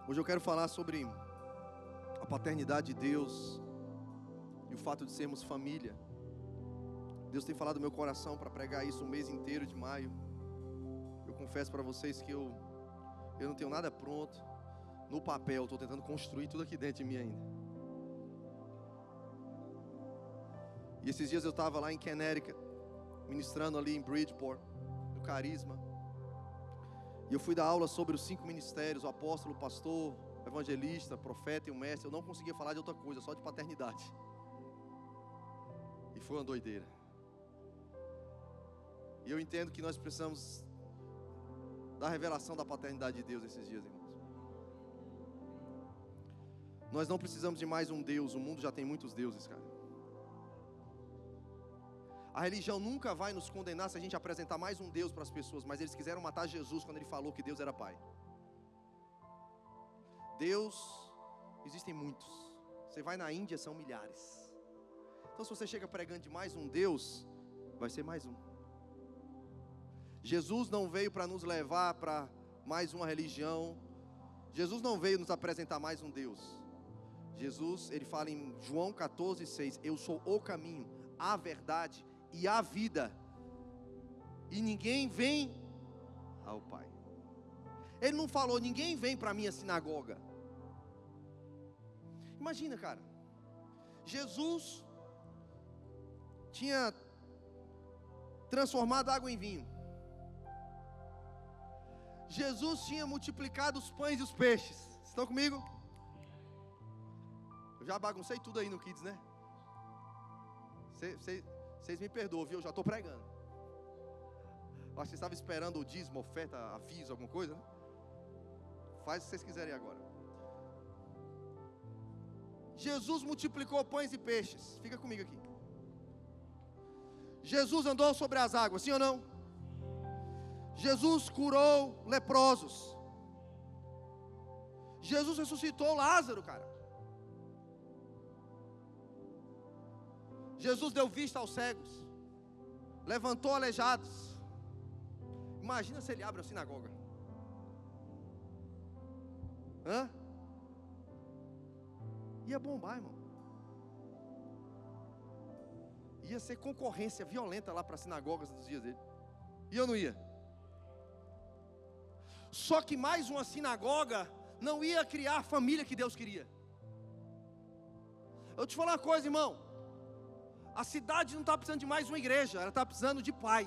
Hoje eu quero falar sobre a paternidade de Deus e o fato de sermos família. Deus tem falado no meu coração para pregar isso o mês inteiro de maio. Eu confesso para vocês que eu não tenho nada pronto. No papel, estou tentando construir tudo aqui dentro de mim ainda. E esses dias eu estava lá em Connecticut, ministrando ali em Bridgeport, no Carisma. E eu fui dar aula sobre os 5 ministérios, o apóstolo, o pastor, o evangelista, o profeta e o mestre. Eu não conseguia falar de outra coisa, só de paternidade. E foi uma doideira. E eu entendo que nós precisamos da revelação da paternidade de Deus esses dias, irmãos. Nós não precisamos de mais um Deus, o mundo já tem muitos deuses, cara. A religião nunca vai nos condenar se a gente apresentar mais um Deus para as pessoas, mas eles quiseram matar Jesus quando ele falou que Deus era Pai. Deus, existem muitos. Você vai na Índia, são milhares. Então se você chega pregando de mais um Deus, vai ser mais um. Jesus não veio para nos levar para mais uma religião. Jesus não veio nos apresentar mais um Deus. Jesus, ele fala em João 14:6, eu sou o caminho, a verdade e a vida, e ninguém vem ao Pai. Ele não falou, ninguém vem para a minha sinagoga. Imagina, cara, Jesus tinha transformado água em vinho. Jesus tinha multiplicado os pães e os peixes. Estão comigo? Eu já baguncei tudo aí no Kids, né? Vocês me perdoam, viu? Eu já estou pregando. Acho que vocês estavam esperando o dízimo, oferta, aviso, alguma coisa, né? Faz o que vocês quiserem agora. Jesus multiplicou pães e peixes. Fica comigo aqui. Jesus andou sobre as águas, sim ou não? Jesus curou leprosos. Jesus ressuscitou Lázaro, cara. Jesus deu vista aos cegos, levantou aleijados. Imagina se ele abre a sinagoga. Ia bombar, irmão. Ia ser concorrência violenta lá para as sinagogas dos dias dele. E eu não ia. Só que mais uma sinagoga não ia criar a família que Deus queria. Eu te falo uma coisa, irmão. A cidade não está precisando de mais uma igreja, ela está precisando de pai.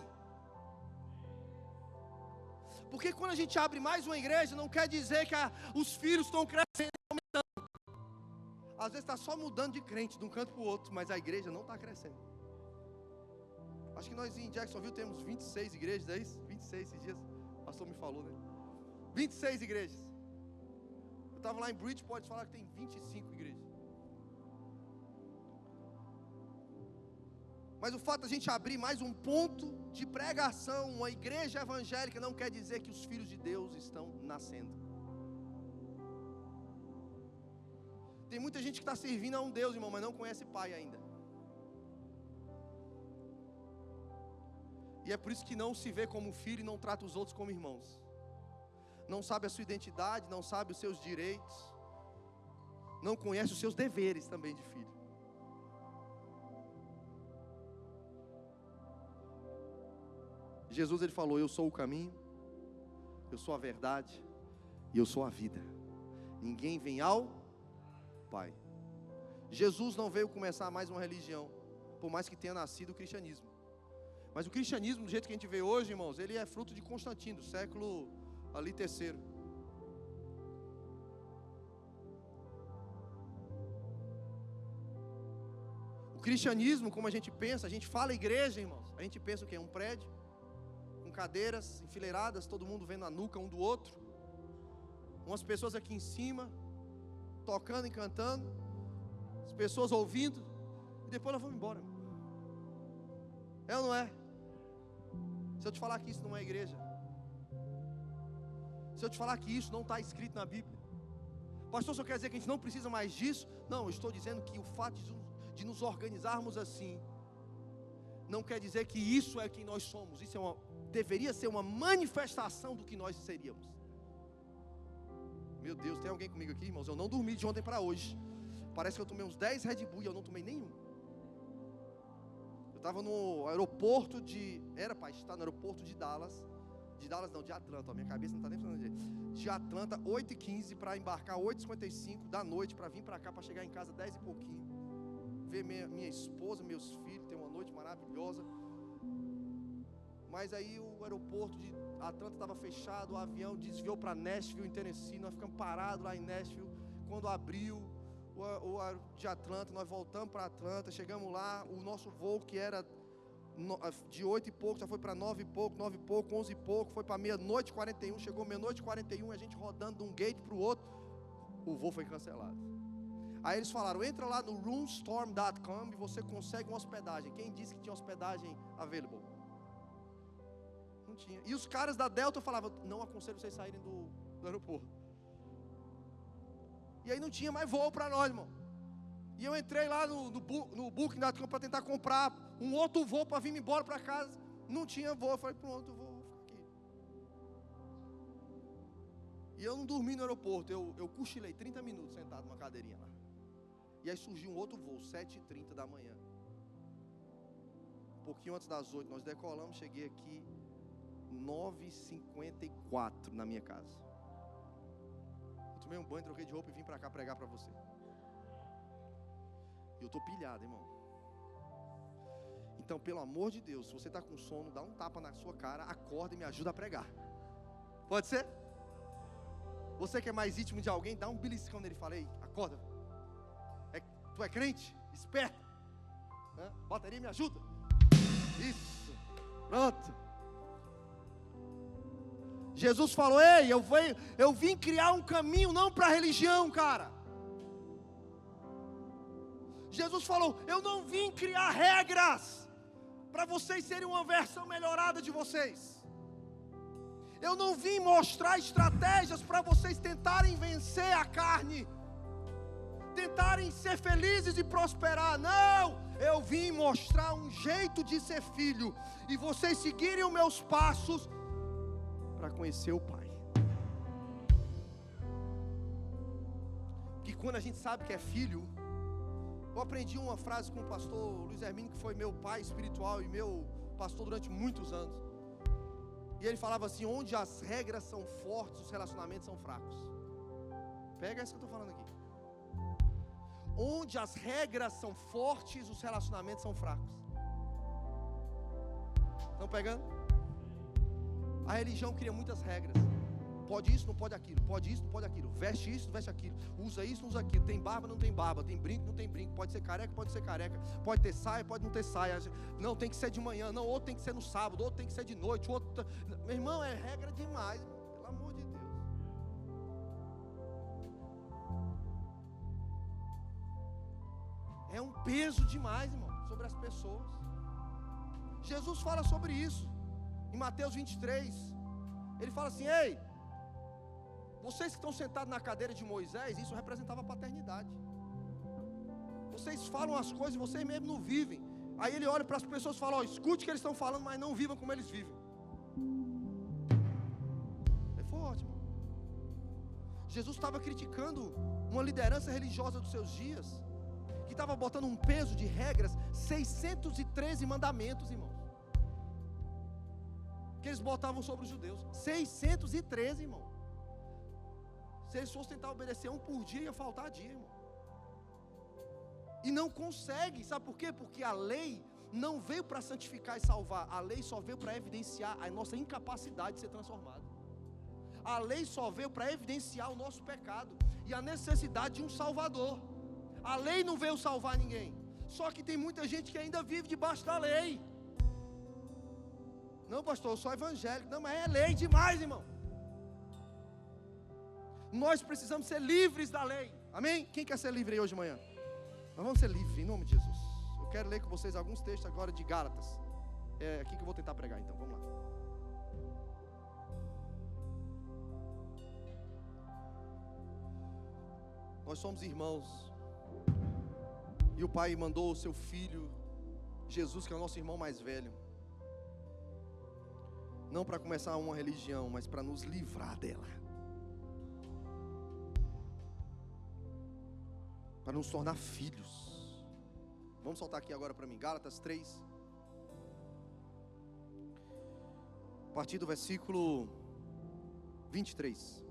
Porque quando a gente abre mais uma igreja, não quer dizer que os filhos estão crescendo e aumentando. Às vezes está só mudando de crente de um canto para o outro, mas a igreja não está crescendo. Acho que nós em Jacksonville temos 26 igrejas, é isso? 26 esses dias, o pastor me falou, né? 26 igrejas. Eu estava lá em Bridgeport, falar que tem 25 igrejas. Mas o fato de a gente abrir mais um ponto de pregação, uma igreja evangélica, não quer dizer que os filhos de Deus estão nascendo. Tem muita gente que está servindo a um Deus, irmão, mas não conhece Pai ainda. E é por isso que não se vê como filho e não trata os outros como irmãos. Não sabe a sua identidade, não sabe os seus direitos, não conhece os seus deveres também de filho. Jesus, ele falou, eu sou o caminho, eu sou a verdade e eu sou a vida. Ninguém vem ao Pai. Jesus não veio começar mais uma religião, por mais que tenha nascido o cristianismo. Mas o cristianismo, do jeito que a gente vê hoje, irmãos, ele é fruto de Constantino, do século ali terceiro. O cristianismo, como a gente fala igreja, irmãos, a gente pensa o quê? Um prédio, com cadeiras enfileiradas, todo mundo vendo a nuca um do outro, umas pessoas aqui em cima, tocando e cantando, as pessoas ouvindo, e depois elas vão embora. É ou não é? Se eu te falar que isso não é igreja, se eu te falar que isso não está escrito na Bíblia, pastor, só quer dizer que a gente não precisa mais disso? Não, eu estou dizendo que o fato de nos organizarmos assim, não quer dizer que isso é quem nós somos. Isso deveria ser uma manifestação do que nós seríamos. Meu Deus, tem alguém comigo aqui, irmãos? Eu não dormi de ontem para hoje. Parece que eu tomei uns 10 Red Bull e eu não tomei nenhum. Eu estava no aeroporto era para estar no aeroporto de Dallas. De Dallas não, de Atlanta. Minha cabeça não está nem funcionando direito. De Atlanta, 8h15 para embarcar 8h55 da noite para vir para cá, para chegar em casa 10 e pouquinho. Ver minha esposa, meus filhos, ter uma noite maravilhosa. Mas aí o aeroporto de Atlanta estava fechado, o avião desviou para Nashville, em Tennessee. Nós ficamos parados lá em Nashville. Quando abriu o de Atlanta, nós voltamos para Atlanta, chegamos lá, o nosso voo que era de 8 e pouco, já foi para 9 e pouco, 11 e pouco, foi para meia-noite 41, chegou meia-noite 41, a gente rodando de um gate para o outro, o voo foi cancelado. Aí eles falaram, entra lá no roomstorm.com e você consegue uma hospedagem. Quem disse que tinha hospedagem available? Não tinha. E os caras da Delta falavam, não aconselho vocês saírem do aeroporto. E aí não tinha mais voo para nós, irmão. E eu entrei lá no Booking.com para tentar comprar um outro voo para vir embora para casa. Não tinha voo. Eu falei, pronto, eu vou ficar aqui. E eu não dormi no aeroporto. Eu cochilei 30 minutos sentado numa cadeirinha lá. E aí surgiu um outro voo, 7h30 da manhã. Um pouquinho antes das 8, nós decolamos, cheguei aqui 9h54 na minha casa. Eu tomei um banho, troquei de roupa e vim para cá pregar para você. E eu estou pilhado, irmão. Então, pelo amor de Deus, se você está com sono, dá um tapa na sua cara, acorda e me ajuda a pregar. Pode ser? Você que é mais íntimo de alguém, dá um beliscão nele e fala, ei, acorda. Tu é crente? Esperto. Bateria, me ajuda. Isso. Pronto. Jesus falou, ei, eu vim criar um caminho não para a religião, cara. Jesus falou, eu não vim criar regras para vocês serem uma versão melhorada de vocês. Eu não vim mostrar estratégias para vocês tentarem vencer a carne, tentarem ser felizes e prosperar. Não, eu vim mostrar um jeito de ser filho e vocês seguirem os meus passos para conhecer o Pai. Porque quando a gente sabe que é filho, eu aprendi uma frase com o pastor Luiz Hermínio, que foi meu pai espiritual e meu pastor durante muitos anos. E ele falava assim, onde as regras são fortes, os relacionamentos são fracos. Pega isso que eu estou falando aqui. Onde as regras são fortes, os relacionamentos são fracos. Estão pegando? A religião cria muitas regras. Pode isso, não pode aquilo. Pode isso, não pode aquilo. Veste isso, não veste aquilo. Usa isso, não usa aquilo. Tem barba, não tem barba. Tem brinco, não tem brinco. Pode ser careca, pode ser careca. Pode ter saia, pode não ter saia. Não, tem que ser de manhã. Não, outro tem que ser no sábado. Outro tem que ser de noite. Outro... Meu irmão, é regra demais, irmão. Pelo amor de Deus. É um peso demais, irmão, sobre as pessoas. Jesus fala sobre isso. Em Mateus 23, ele fala assim, ei, vocês que estão sentados na cadeira de Moisés, isso representava a paternidade. Vocês falam as coisas e vocês mesmos não vivem. Aí ele olha para as pessoas e fala, escute o que eles estão falando, mas não vivam como eles vivem. É forte, irmão. Jesus estava criticando uma liderança religiosa dos seus dias, que estava botando um peso de regras, 613 mandamentos, irmão, que eles botavam sobre os judeus. 613, irmão. Se eles fossem tentar obedecer um por dia, ia faltar dia, irmão. E não consegue, sabe por quê? Porque a lei não veio para santificar e salvar. A lei só veio para evidenciar a nossa incapacidade de ser transformado. A lei só veio para evidenciar o nosso pecado e a necessidade de um salvador. A lei não veio salvar ninguém. Só que tem muita gente que ainda vive debaixo da lei. Não, pastor, eu sou evangélico. Não, mas é lei demais, irmão. Nós precisamos ser livres da lei. Amém? Quem quer ser livre aí hoje de manhã? Nós vamos ser livres, em nome de Jesus. Eu quero ler com vocês alguns textos agora de Gálatas. É aqui que eu vou tentar pregar, então, vamos lá. Nós somos irmãos. E o Pai mandou o seu Filho, Jesus, que é o nosso irmão mais velho, não para começar uma religião, mas para nos livrar dela. para nos tornar filhos. Vamos soltar aqui agora para mim, Gálatas 3, a partir do versículo 23.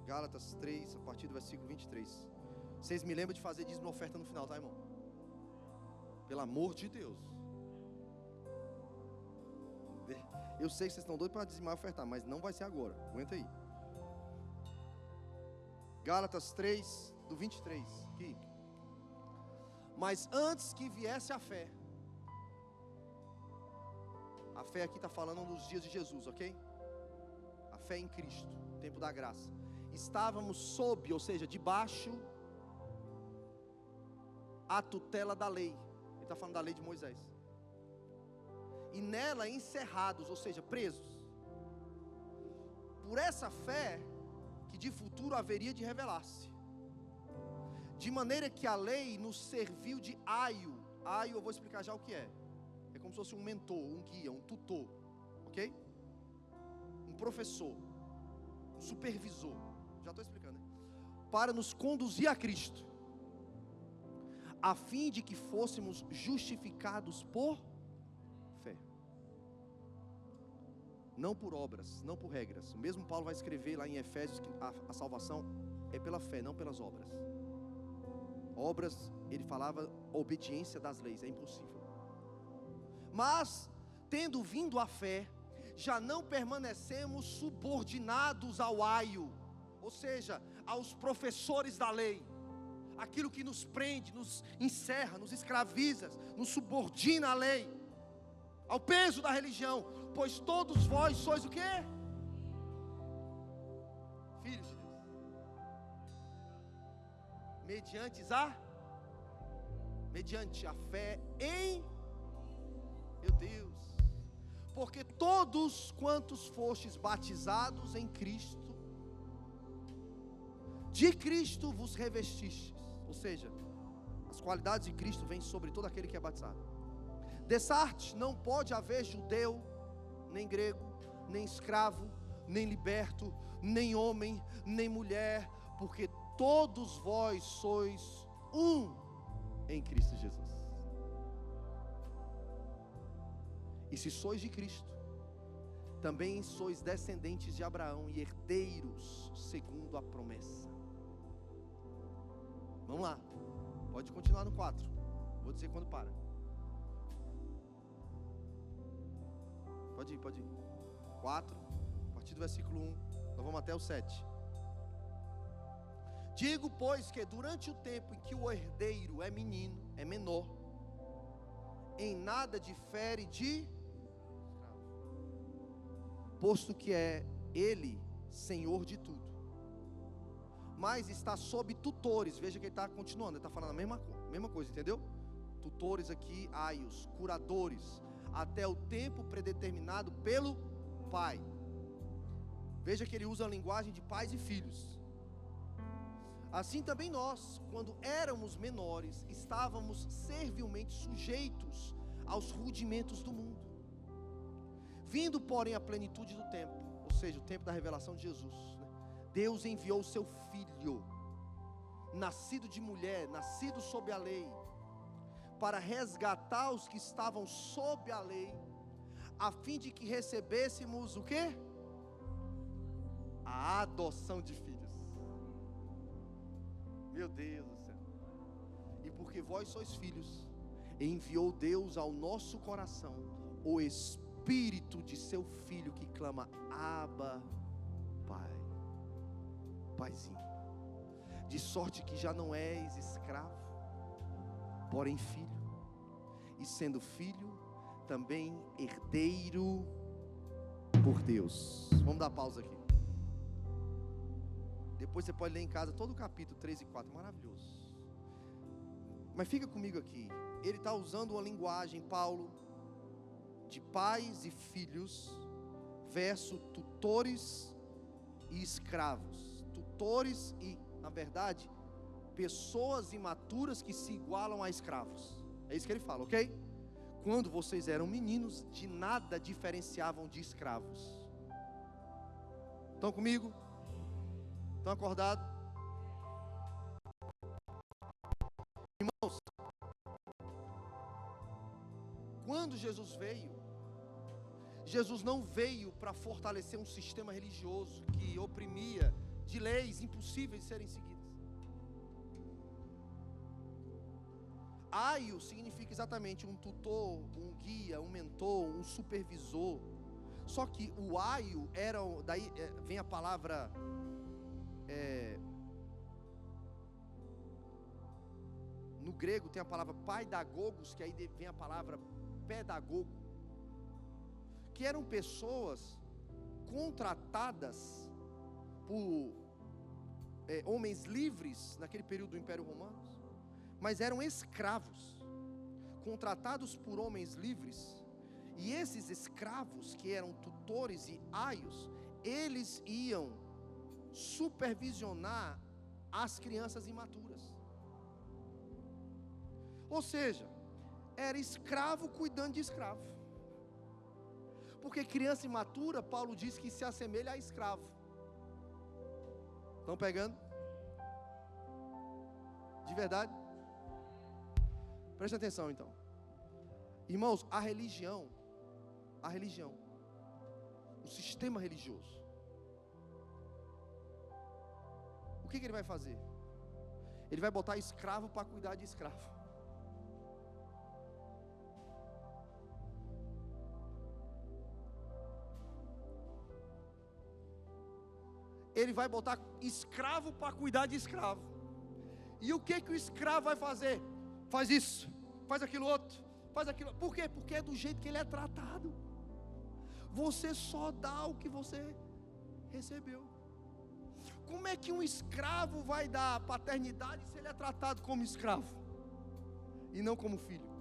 Gálatas 3, a partir do versículo 23. Vocês me lembram de fazer dízimo e oferta no final, tá, irmão? Pelo amor de Deus. Eu sei que vocês estão doidos para dizimar e ofertar, mas não vai ser agora. Aguenta aí. Gálatas 3, do 23. Aqui. Mas antes que viesse a fé aqui está falando dos dias de Jesus, ok? A fé em Cristo, tempo da graça. Estávamos sob, ou seja, debaixo a tutela da lei. Ele está falando da lei de Moisés. E nela encerrados, ou seja, presos. Por essa fé que de futuro haveria de revelar-se. De maneira que a lei nos serviu de aio. Aio eu vou explicar já o que é. É como se fosse um mentor, um guia, um tutor. Ok? Um professor. Um supervisor. Já estou explicando, né? Para nos conduzir a Cristo. A fim de que fôssemos justificados por fé. Não por obras, não por regras. O mesmo Paulo vai escrever lá em Efésios que a salvação é pela fé, não pelas obras. Obras, ele falava obediência das leis, é impossível. Mas, tendo vindo a fé, já não permanecemos subordinados ao aio, ou seja, aos professores da lei. Aquilo que nos prende, nos encerra, nos escraviza, nos subordina à lei, ao peso da religião. Pois todos vós sois o quê? Filhos de Deus. Mediante a fé em meu Deus. Porque todos quantos fostes batizados em Cristo, de Cristo vos revestistes. Ou seja, as qualidades de Cristo vêm sobre todo aquele que é batizado. Dessarte não pode haver judeu, nem grego, nem escravo, nem liberto, nem homem, nem mulher, porque todos vós sois um em Cristo Jesus. E se sois de Cristo, também sois descendentes de Abraão e herdeiros segundo a promessa. Vamos lá, pode continuar no 4, vou dizer quando para. Pode ir. 4, a partir do versículo 1, nós vamos até o 7. Digo, pois, que durante o tempo em que o herdeiro é menino, é menor, em nada difere de posto que é ele senhor de tudo, mas está sob tutores. Veja que ele está continuando, ele está falando a mesma coisa, entendeu? Tutores aqui, aios, curadores, até o tempo predeterminado pelo Pai. Veja que ele usa a linguagem de pais e filhos. Assim também nós, quando éramos menores, estávamos servilmente sujeitos aos rudimentos do mundo. Vindo, porém, a plenitude do tempo, ou seja, o tempo da revelação de Jesus, né? Deus enviou o seu Filho, nascido de mulher, nascido sob a lei, para resgatar os que estavam sob a lei, a fim de que recebêssemos o quê? A adoção de filhos. Meu Deus do céu. E porque vós sois filhos, enviou Deus ao nosso coração o Espírito de seu Filho que clama: Abba, Pai. Paizinho. De sorte que já não és escravo, porém filho. E sendo filho, também herdeiro por Deus. Vamos dar pausa aqui. Depois você pode ler em casa todo o capítulo 3 e 4, maravilhoso. Mas fica comigo aqui. Ele está usando uma linguagem, Paulo, de pais e filhos, versus tutores e escravos. Tutores e, na verdade, pessoas imaturas que se igualam a escravos. É isso que ele fala, ok? Quando vocês eram meninos, de nada diferenciavam de escravos. Estão comigo? Estão acordados? Quando Jesus veio, Jesus não veio para fortalecer um sistema religioso que oprimia de leis impossíveis de serem seguidas. Aio significa exatamente um tutor, um guia, um mentor, um supervisor. Só que o aio era, daí vem a palavra no grego tem a palavra paidagogos, que aí vem a palavra pedagogo, que eram pessoas contratadas por homens livres naquele período do Império Romano, mas eram escravos, contratados por homens livres. E esses escravos, que eram tutores e aios, eles iam supervisionar as crianças imaturas. Ou seja, era escravo cuidando de escravo. Porque criança imatura, Paulo diz que se assemelha a escravo. Estão pegando? De verdade? Preste atenção então. Irmãos, a religião, o sistema religioso, o que ele vai fazer? Ele vai botar escravo para cuidar de escravo. Ele vai botar escravo para cuidar de escravo. E o que o escravo vai fazer? Faz isso, faz aquilo outro, faz aquilo. Por quê? Porque é do jeito que ele é tratado. Você só dá o que você recebeu. Como é que um escravo vai dar paternidade se ele é tratado como escravo e não como filho?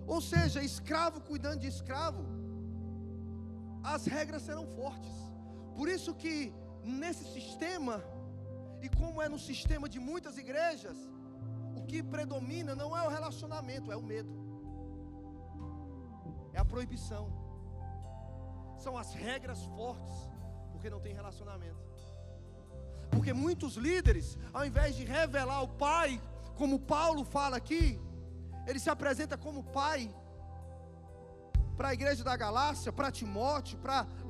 Ou seja, escravo cuidando de escravo, as regras serão fortes. Por isso que nesse sistema, e como é no sistema de muitas igrejas, o que predomina não é o relacionamento, é o medo, é a proibição, são as regras fortes, porque não tem relacionamento. Porque muitos líderes, ao invés de revelar o Pai, como Paulo fala aqui, ele se apresenta como pai para a igreja da Galácia, para Timóteo,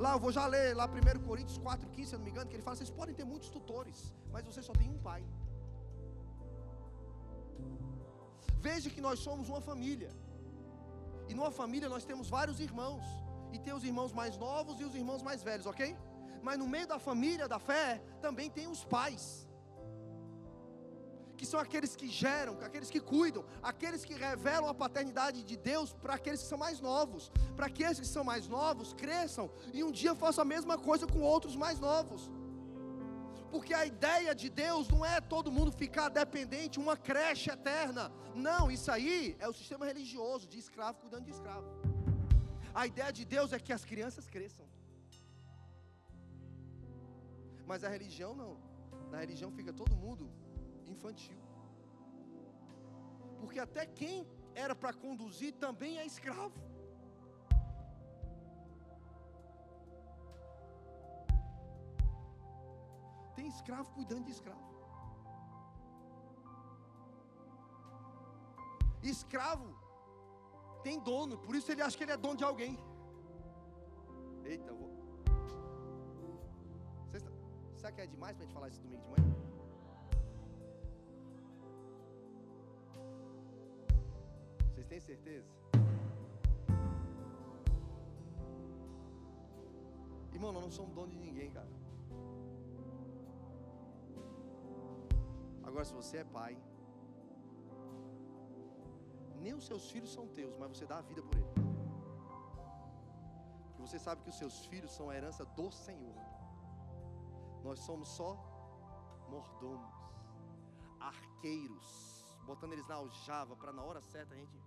lá eu vou já ler lá 1 Coríntios 4,15, se eu não me engano, que ele fala: vocês podem ter muitos tutores, mas vocês só têm um pai. Veja que nós somos uma família, e numa família nós temos vários irmãos, e tem os irmãos mais novos e os irmãos mais velhos, ok? Mas no meio da família da fé também tem os pais, que são aqueles que geram, aqueles que cuidam, aqueles que revelam a paternidade de Deus para aqueles que são mais novos, para que esses que são mais novos cresçam e um dia façam a mesma coisa com outros mais novos. Porque a ideia de Deus não é todo mundo ficar dependente, uma creche eterna. Não, isso aí é o sistema religioso de escravo cuidando de escravo. A ideia de Deus é que as crianças cresçam. Mas a religião não. Na religião fica todo mundo infantil, porque até quem era para conduzir também é escravo. Tem escravo cuidando de escravo. Escravo tem dono, por isso ele acha que ele é dono de alguém. Eita, eu vou. Será que é demais para a gente falar isso domingo de manhã? Vocês têm certeza? Irmão, nós não somos dono de ninguém, cara. Agora, se você é pai, nem os seus filhos são teus, mas você dá a vida por ele. Porque você sabe que os seus filhos são a herança do Senhor. Nós somos só mordomos, arqueiros, botando eles na aljava para na hora certa a gente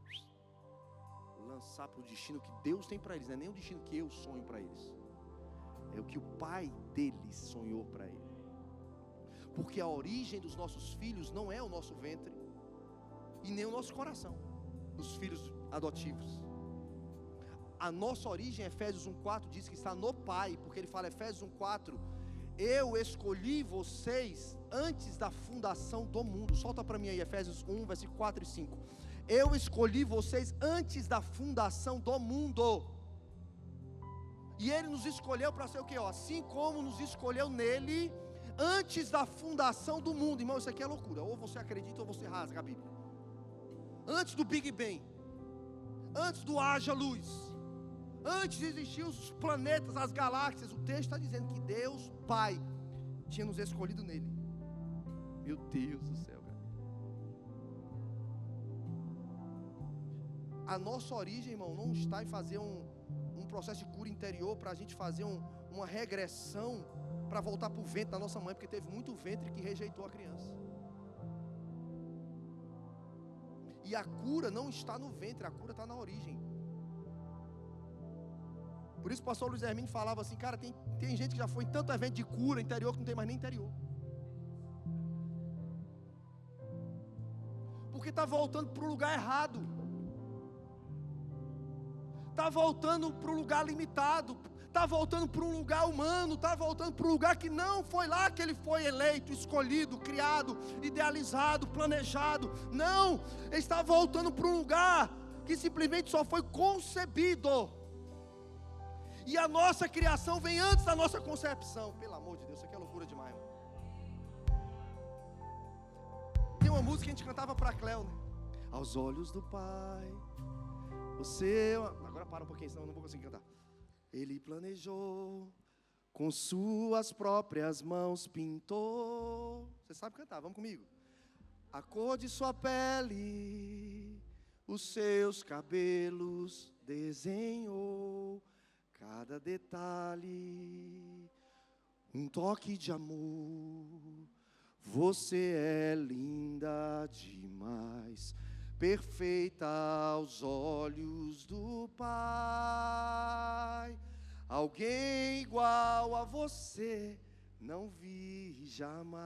lançar para o destino que Deus tem para eles. Não é nem o destino que eu sonho para eles, é o que o pai deles sonhou para ele. Porque a origem dos nossos filhos não é o nosso ventre e nem o nosso coração, os filhos adotivos. A nossa origem, Efésios 1,4 diz que está no Pai, porque ele fala, Efésios 1,4, Eu escolhi vocês antes da fundação do mundo. Solta para mim aí, Efésios 1, versículo 4 e 5. Eu escolhi vocês antes da fundação do mundo. E Ele nos escolheu para ser o quê? Assim como nos escolheu nele antes da fundação do mundo. Irmão, isso aqui é loucura. Ou você acredita ou você rasga a Bíblia. Antes do Big Bang, antes do haja luz, antes de existir os planetas, as galáxias, o texto está dizendo que Deus Pai tinha nos escolhido nele. Meu Deus do céu, cara. A nossa origem, irmão, não está em fazer um processo de cura interior, para a gente fazer uma regressão, para voltar para o ventre da nossa mãe, porque teve muito ventre que rejeitou a criança. E a cura não está no ventre, a cura está na origem. Por isso o pastor Luiz Hermínio falava assim, cara, tem gente que já foi em tanto evento de cura interior que não tem mais nem interior. Porque está voltando para o lugar errado. Está voltando para um lugar limitado. Está voltando para um lugar humano. Está voltando para um lugar que não foi lá que ele foi eleito, escolhido, criado, idealizado, planejado. Não, ele está voltando para um lugar que simplesmente só foi concebido. E a nossa criação vem antes da nossa concepção. Pelo amor de Deus, isso aqui é loucura demais, irmão. Tem uma música que a gente cantava para Cléo, né? Aos olhos do Pai, você... Agora para um pouquinho, senão eu não vou conseguir cantar. Ele planejou, com suas próprias mãos pintou. Você sabe cantar, vamos comigo. A cor de sua pele, os seus cabelos desenhou. Cada detalhe, um toque de amor. Você é linda demais, perfeita aos olhos do Pai. Alguém igual a você não vi jamais.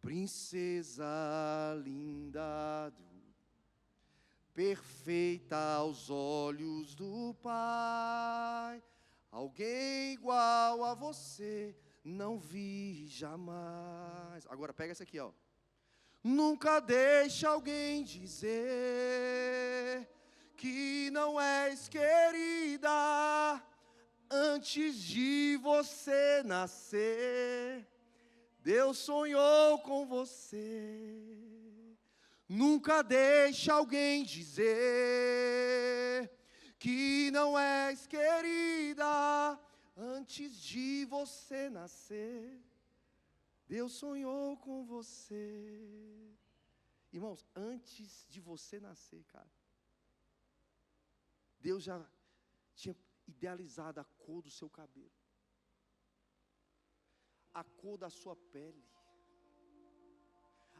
Princesa linda, perfeita aos olhos do Pai. Alguém igual a você não vi jamais. Agora pega essa aqui, ó. Nunca deixe alguém dizer que não és querida. Antes de você nascer, Deus sonhou com você. Nunca deixe alguém dizer que não és querida. Antes de você nascer, Deus sonhou com você. Irmãos, antes de você nascer, cara, Deus já tinha idealizado a cor do seu cabelo, a cor da sua pele,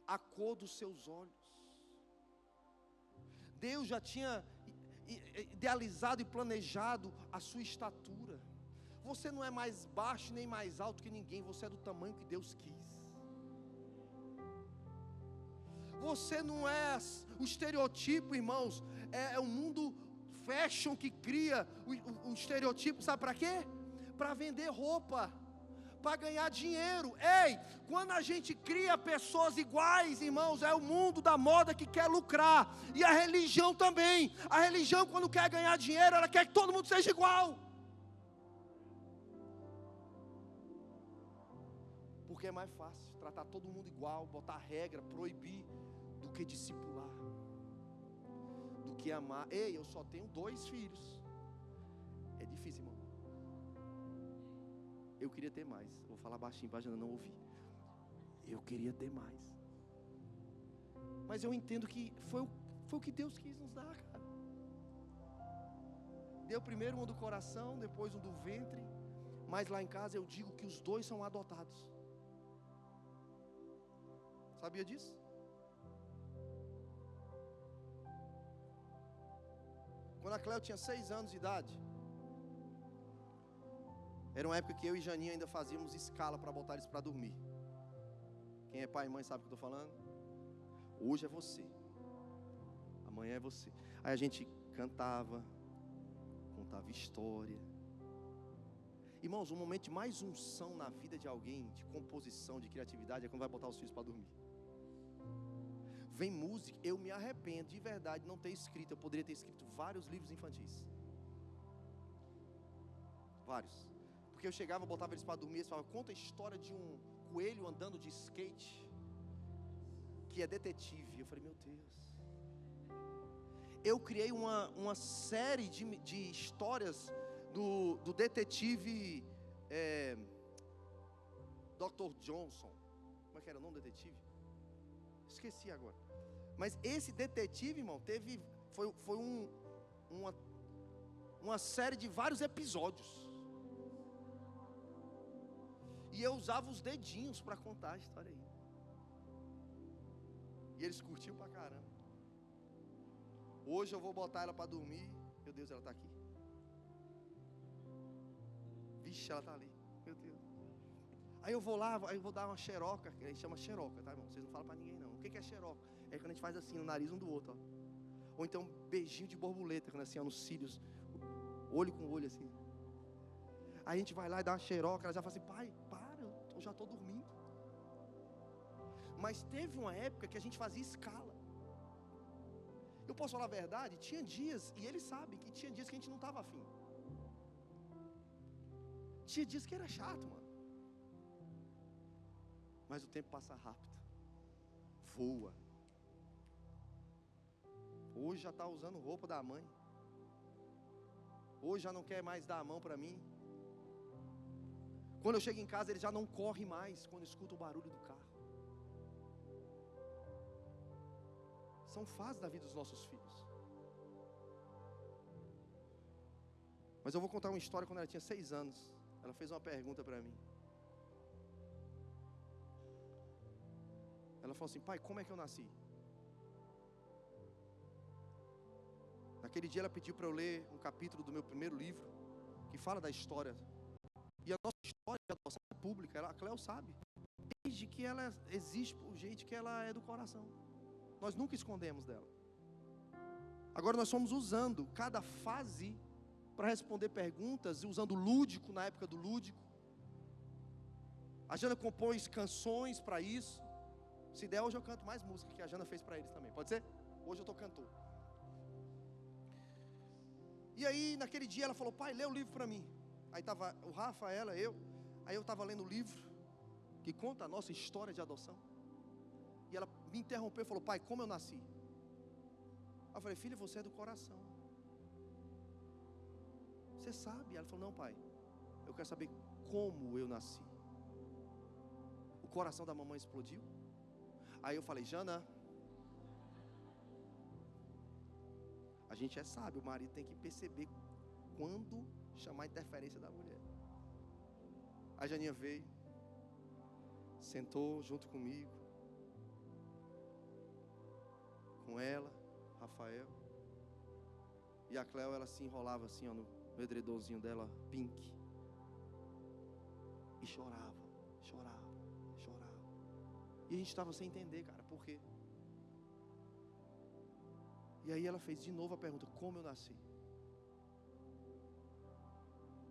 a cor dos seus olhos. Deus já tinha idealizado e planejado a sua estatura. Você não é mais baixo nem mais alto que ninguém, você é do tamanho que Deus quis. Você não é o estereotipo, irmãos, é o mundo fashion que cria o estereotipo, sabe para quê? Para vender roupa, para ganhar dinheiro. Ei, quando a gente cria pessoas iguais, irmãos, é o mundo da moda que quer lucrar. E a religião também. A religião, quando quer ganhar dinheiro, ela quer que todo mundo seja igual. Porque é mais fácil tratar todo mundo igual, botar regra, proibir, do que discipular, do que amar. Ei, eu só tenho 2 filhos. É difícil, irmão. Eu queria ter mais. Vou falar baixinho para a Jana não ouvir. Eu queria ter mais. Mas eu entendo que foi o que Deus quis nos dar, cara. Deu primeiro um do coração, depois um do ventre. Mas lá em casa eu digo que os 2 são adotados. Sabia disso? Quando a Cléo tinha 6 anos de idade, era uma época que eu e Janinha ainda fazíamos escala para botar eles para dormir. Quem é pai e mãe sabe o que eu estou falando? Hoje é você, amanhã é você. Aí a gente cantava, contava história. Irmãos, um momento de mais unção na vida de alguém, de composição, de criatividade, é quando vai botar os filhos para dormir. Vem música, eu me arrependo de verdade de não ter escrito. Eu poderia ter escrito vários livros infantis. Vários. Porque eu chegava, botava eles para dormir, eles falavam, conta a história de um coelho andando de skate, que é detetive. Eu falei, meu Deus. Eu criei uma série de histórias do detetive Dr. Johnson. Como é que era o nome do detetive? Esqueci agora. Mas esse detetive, irmão, foi uma série de vários episódios. E eu usava os dedinhos para contar a história aí. E eles curtiam pra caramba. Hoje eu vou botar ela para dormir. Meu Deus, ela está aqui. Vixe, ela está ali. Meu Deus. Aí eu vou lá, aí eu vou dar uma xeroca. Que a gente chama xeroca, tá, irmão? Vocês não falam para ninguém, não. O que é xeroca? É quando a gente faz assim no nariz um do outro, ó. Ou então beijinho de borboleta, quando assim, ó, nos cílios. Olho com olho, assim. Aí a gente vai lá e dá uma xeroca. Ela já fala assim, pai, para, eu já estou dormindo. Mas teve uma época que a gente fazia escala. Eu posso falar a verdade? Tinha dias, e eles sabem que tinha dias que a gente não estava afim. Tinha dias que era chato, mano. Mas o tempo passa rápido. Voa. Hoje já está usando roupa da mãe. Hoje já não quer mais dar a mão para mim. Quando eu chego em casa, ele já não corre mais quando escuta o barulho do carro. São fases da vida dos nossos filhos. Mas eu vou contar uma história quando ela tinha 6 anos. Ela fez uma pergunta para mim. Ela falou assim, pai, como é que eu nasci? Naquele dia ela pediu para eu ler um capítulo do meu primeiro livro, que fala da história. E a nossa história de adoção é pública, a Cleo sabe. Desde que ela existe, o jeito que ela é do coração. Nós nunca escondemos dela. Agora nós fomos usando cada fase para responder perguntas, e usando o lúdico na época do lúdico. A Jana compôs canções para isso. Se der, hoje eu canto mais música que a Jana fez para eles também. Pode ser? Hoje eu estou cantor. E aí, naquele dia, ela falou, pai, lê o livro para mim. Aí estava o Rafa, ela, eu. Aí eu estava lendo o livro que conta a nossa história de adoção. E ela me interrompeu e falou, pai, como eu nasci? Aí eu falei, filha, você é do coração. Você sabe? Ela falou, não, pai, eu quero saber como eu nasci. O coração da mamãe explodiu. Aí eu falei, Jana, a gente é sábio, o marido tem que perceber quando chamar a interferência da mulher. A Janinha veio, sentou junto comigo, com ela, Rafael, e a Cleo, ela se enrolava assim, ó, no edredomzinho dela, pink, e chorava. E a gente estava sem entender, cara, por quê? E aí ela fez de novo a pergunta, como eu nasci?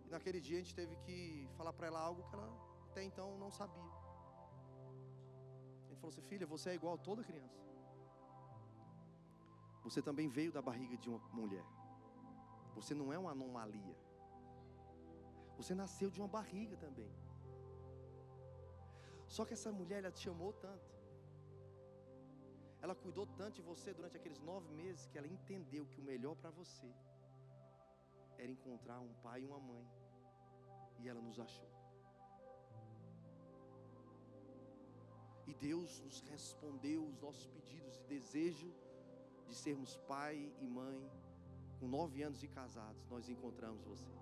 E naquele dia a gente teve que falar para ela algo que ela até então não sabia. A gente falou assim, filha, você é igual a toda criança. Você também veio da barriga de uma mulher. Você não é uma anomalia. Você nasceu de uma barriga também. Só que essa mulher, ela te amou tanto. Ela cuidou tanto de você durante aqueles 9 meses que ela entendeu que o melhor para você era encontrar um pai e uma mãe. E ela nos achou. E Deus nos respondeu os nossos pedidos e desejo de sermos pai e mãe. Com 9 anos de casados, nós encontramos você.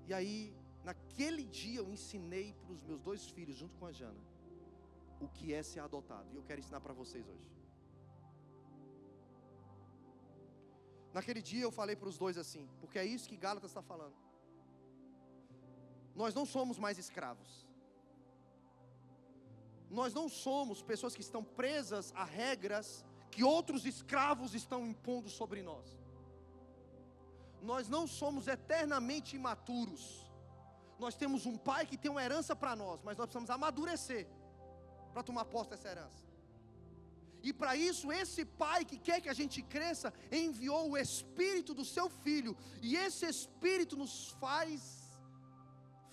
E aí, naquele dia eu ensinei para os meus 2 filhos, junto com a Jana, o que é ser adotado. E eu quero ensinar para vocês hoje. Naquele dia eu falei para os 2 assim, porque é isso que Gálatas está falando. Nós não somos mais escravos. Nós não somos pessoas que estão presas a regras que outros escravos estão impondo sobre nós. Nós não somos eternamente imaturos. Nós temos um pai que tem uma herança para nós, mas nós precisamos amadurecer para tomar posse dessa herança. E para isso, esse pai que quer que a gente cresça, enviou o Espírito do seu Filho, e esse Espírito nos faz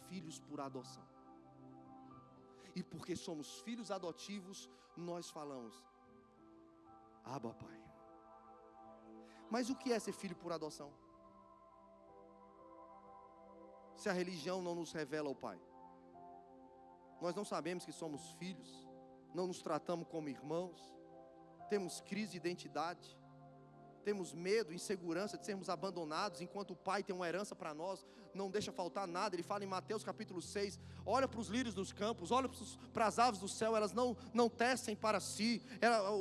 filhos por adoção. E porque somos filhos adotivos, nós falamos: Abba, Pai. Mas o que é ser filho por adoção? Se a religião não nos revela o Pai, nós não sabemos que somos filhos, não nos tratamos como irmãos, temos crise de identidade, temos medo, insegurança de sermos abandonados, enquanto o Pai tem uma herança para nós, não deixa faltar nada. Ele fala em Mateus capítulo 6, olha para os lírios dos campos, olha para as aves do céu, elas não tecem para si,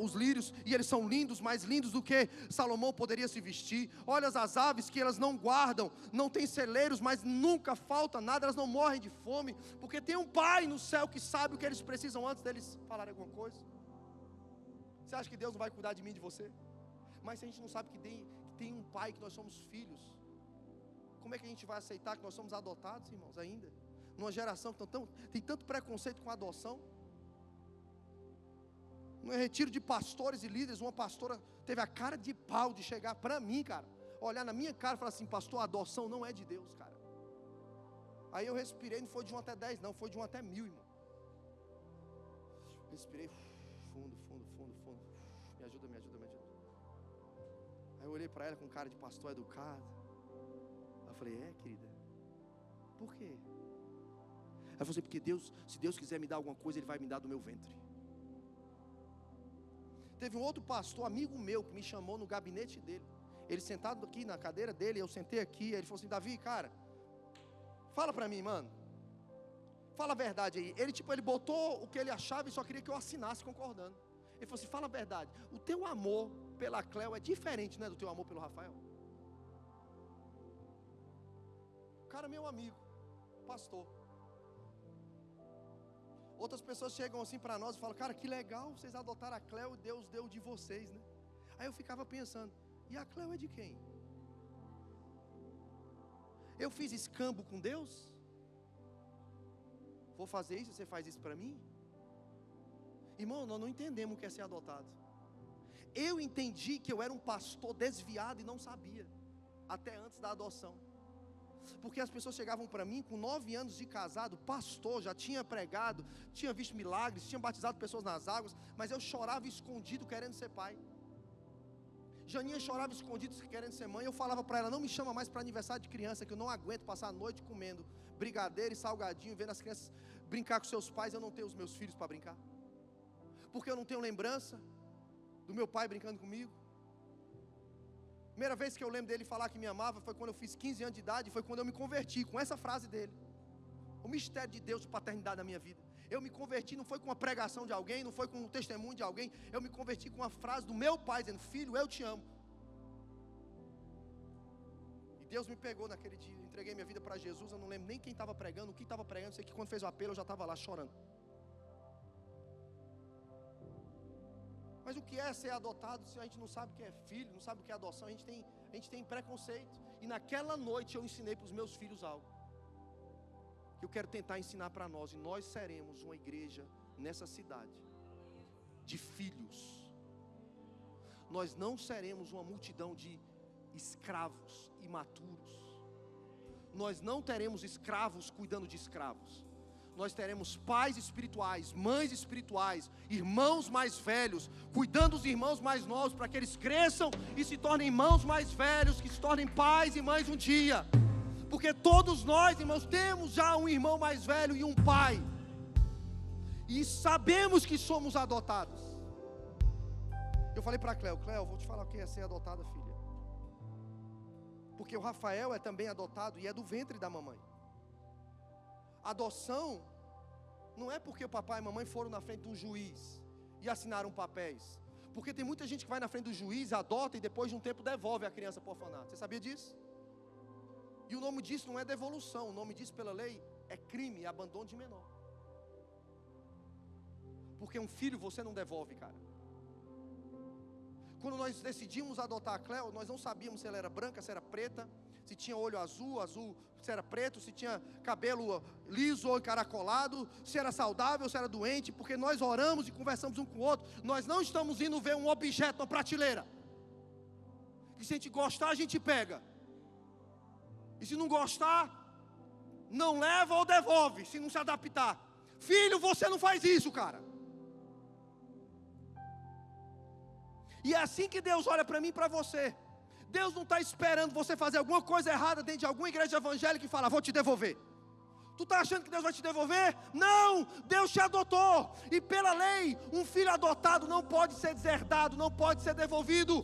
os lírios, e eles são lindos, mais lindos do que Salomão poderia se vestir. Olha as aves que elas não guardam, não têm celeiros, mas nunca falta nada, elas não morrem de fome, porque tem um Pai no céu que sabe o que eles precisam antes deles falarem alguma coisa. Você acha que Deus não vai cuidar de mim e de você? Mas se a gente não sabe que tem um pai, que nós somos filhos, como é que a gente vai aceitar que nós somos adotados, irmãos, ainda? Numa geração que tem tanto preconceito com a adoção. No retiro de pastores e líderes, uma pastora teve a cara de pau de chegar para mim, cara, olhar na minha cara e falar assim: pastor, a adoção não é de Deus, cara. Aí eu respirei, não foi de 1 até 10 não, foi de 1 até 1000, irmão. Respirei fundo. Me ajuda. Aí eu olhei para ela com cara de pastor educado. Eu falei: querida, por quê? Ela falou assim: porque se Deus quiser me dar alguma coisa, Ele vai me dar do meu ventre. Teve um outro pastor, amigo meu, que me chamou no gabinete dele. Ele sentado aqui na cadeira dele, eu sentei aqui. Aí ele falou assim: Davi, cara, fala para mim, mano, fala a verdade aí. Ele botou o que ele achava e só queria que eu assinasse concordando. Ele falou assim: fala a verdade, o teu amor pela Cleo é diferente, né, do teu amor pelo Rafael? O cara é meu amigo, pastor. Outras pessoas chegam assim para nós e falam: cara, que legal, vocês adotaram a Cleo, Deus deu de vocês, né? Aí eu ficava pensando: e a Cleo é de quem? Eu fiz escambo com Deus? Vou fazer isso, você faz isso para mim? Irmão, nós não entendemos o que é ser adotado. Eu entendi que eu era um pastor desviado e não sabia, até antes da adoção. Porque as pessoas chegavam para mim com 9 anos de casado, pastor, já tinha pregado, tinha visto milagres, tinha batizado pessoas nas águas, mas eu chorava escondido querendo ser pai. Janinha chorava escondido querendo ser mãe. Eu falava para ela: não me chama mais para aniversário de criança, que eu não aguento passar a noite comendo brigadeiro e salgadinho, vendo as crianças brincar com seus pais. Eu não tenho os meus filhos para brincar, porque eu não tenho lembrança do meu pai brincando comigo. Primeira vez que eu lembro dele falar que me amava foi quando eu fiz 15 anos de idade. Foi quando eu me converti, com essa frase dele. O mistério de Deus de paternidade na minha vida. Eu me converti, não foi com uma pregação de alguém, não foi com um testemunho de alguém. Eu me converti com uma frase do meu pai dizendo: filho, eu te amo. E Deus me pegou naquele dia. Entreguei minha vida para Jesus. Eu não lembro nem quem estava pregando, o que estava pregando. Sei que quando fez o apelo eu já estava lá chorando. Mas o que é ser adotado se a gente não sabe o que é filho, não sabe o que é adoção? A gente tem preconceito. E naquela noite eu ensinei para os meus filhos algo que eu quero tentar ensinar para nós. E nós seremos uma igreja nessa cidade de filhos. Nós não seremos uma multidão de escravos imaturos. Nós não teremos escravos cuidando de escravos. Nós teremos pais espirituais, mães espirituais, irmãos mais velhos, cuidando dos irmãos mais novos, para que eles cresçam e se tornem irmãos mais velhos, que se tornem pais e mães um dia. Porque todos nós, irmãos, temos já um irmão mais velho e um pai, e sabemos que somos adotados. Eu falei para Cleo: vou te falar o que é ser adotada, filha. Porque o Rafael é também adotado e é do ventre da mamãe. Adoção não é porque o papai e a mamãe foram na frente de um juiz e assinaram papéis. Porque tem muita gente que vai na frente do juiz, adota e depois de um tempo devolve a criança para o orfanato. Você sabia disso? E o nome disso não é devolução. O nome disso pela lei é crime, é abandono de menor. Porque um filho você não devolve, cara. Quando nós decidimos adotar a Cleo, nós não sabíamos se ela era branca, se era preta, se tinha olho azul, se era preto, se tinha cabelo liso ou encaracolado, se era saudável, se era doente, porque nós oramos e conversamos um com o outro. Nós não estamos indo ver um objeto na prateleira, que se a gente gostar, a gente pega, e se não gostar, não leva ou devolve, se não se adaptar. Filho, você não faz isso, cara. E é assim que Deus olha para mim e para você. Deus não está esperando você fazer alguma coisa errada dentro de alguma igreja evangélica e falar, vou te devolver. Tu está achando que Deus vai te devolver? Não, Deus te adotou. E pela lei, um filho adotado não pode ser deserdado, não pode ser devolvido.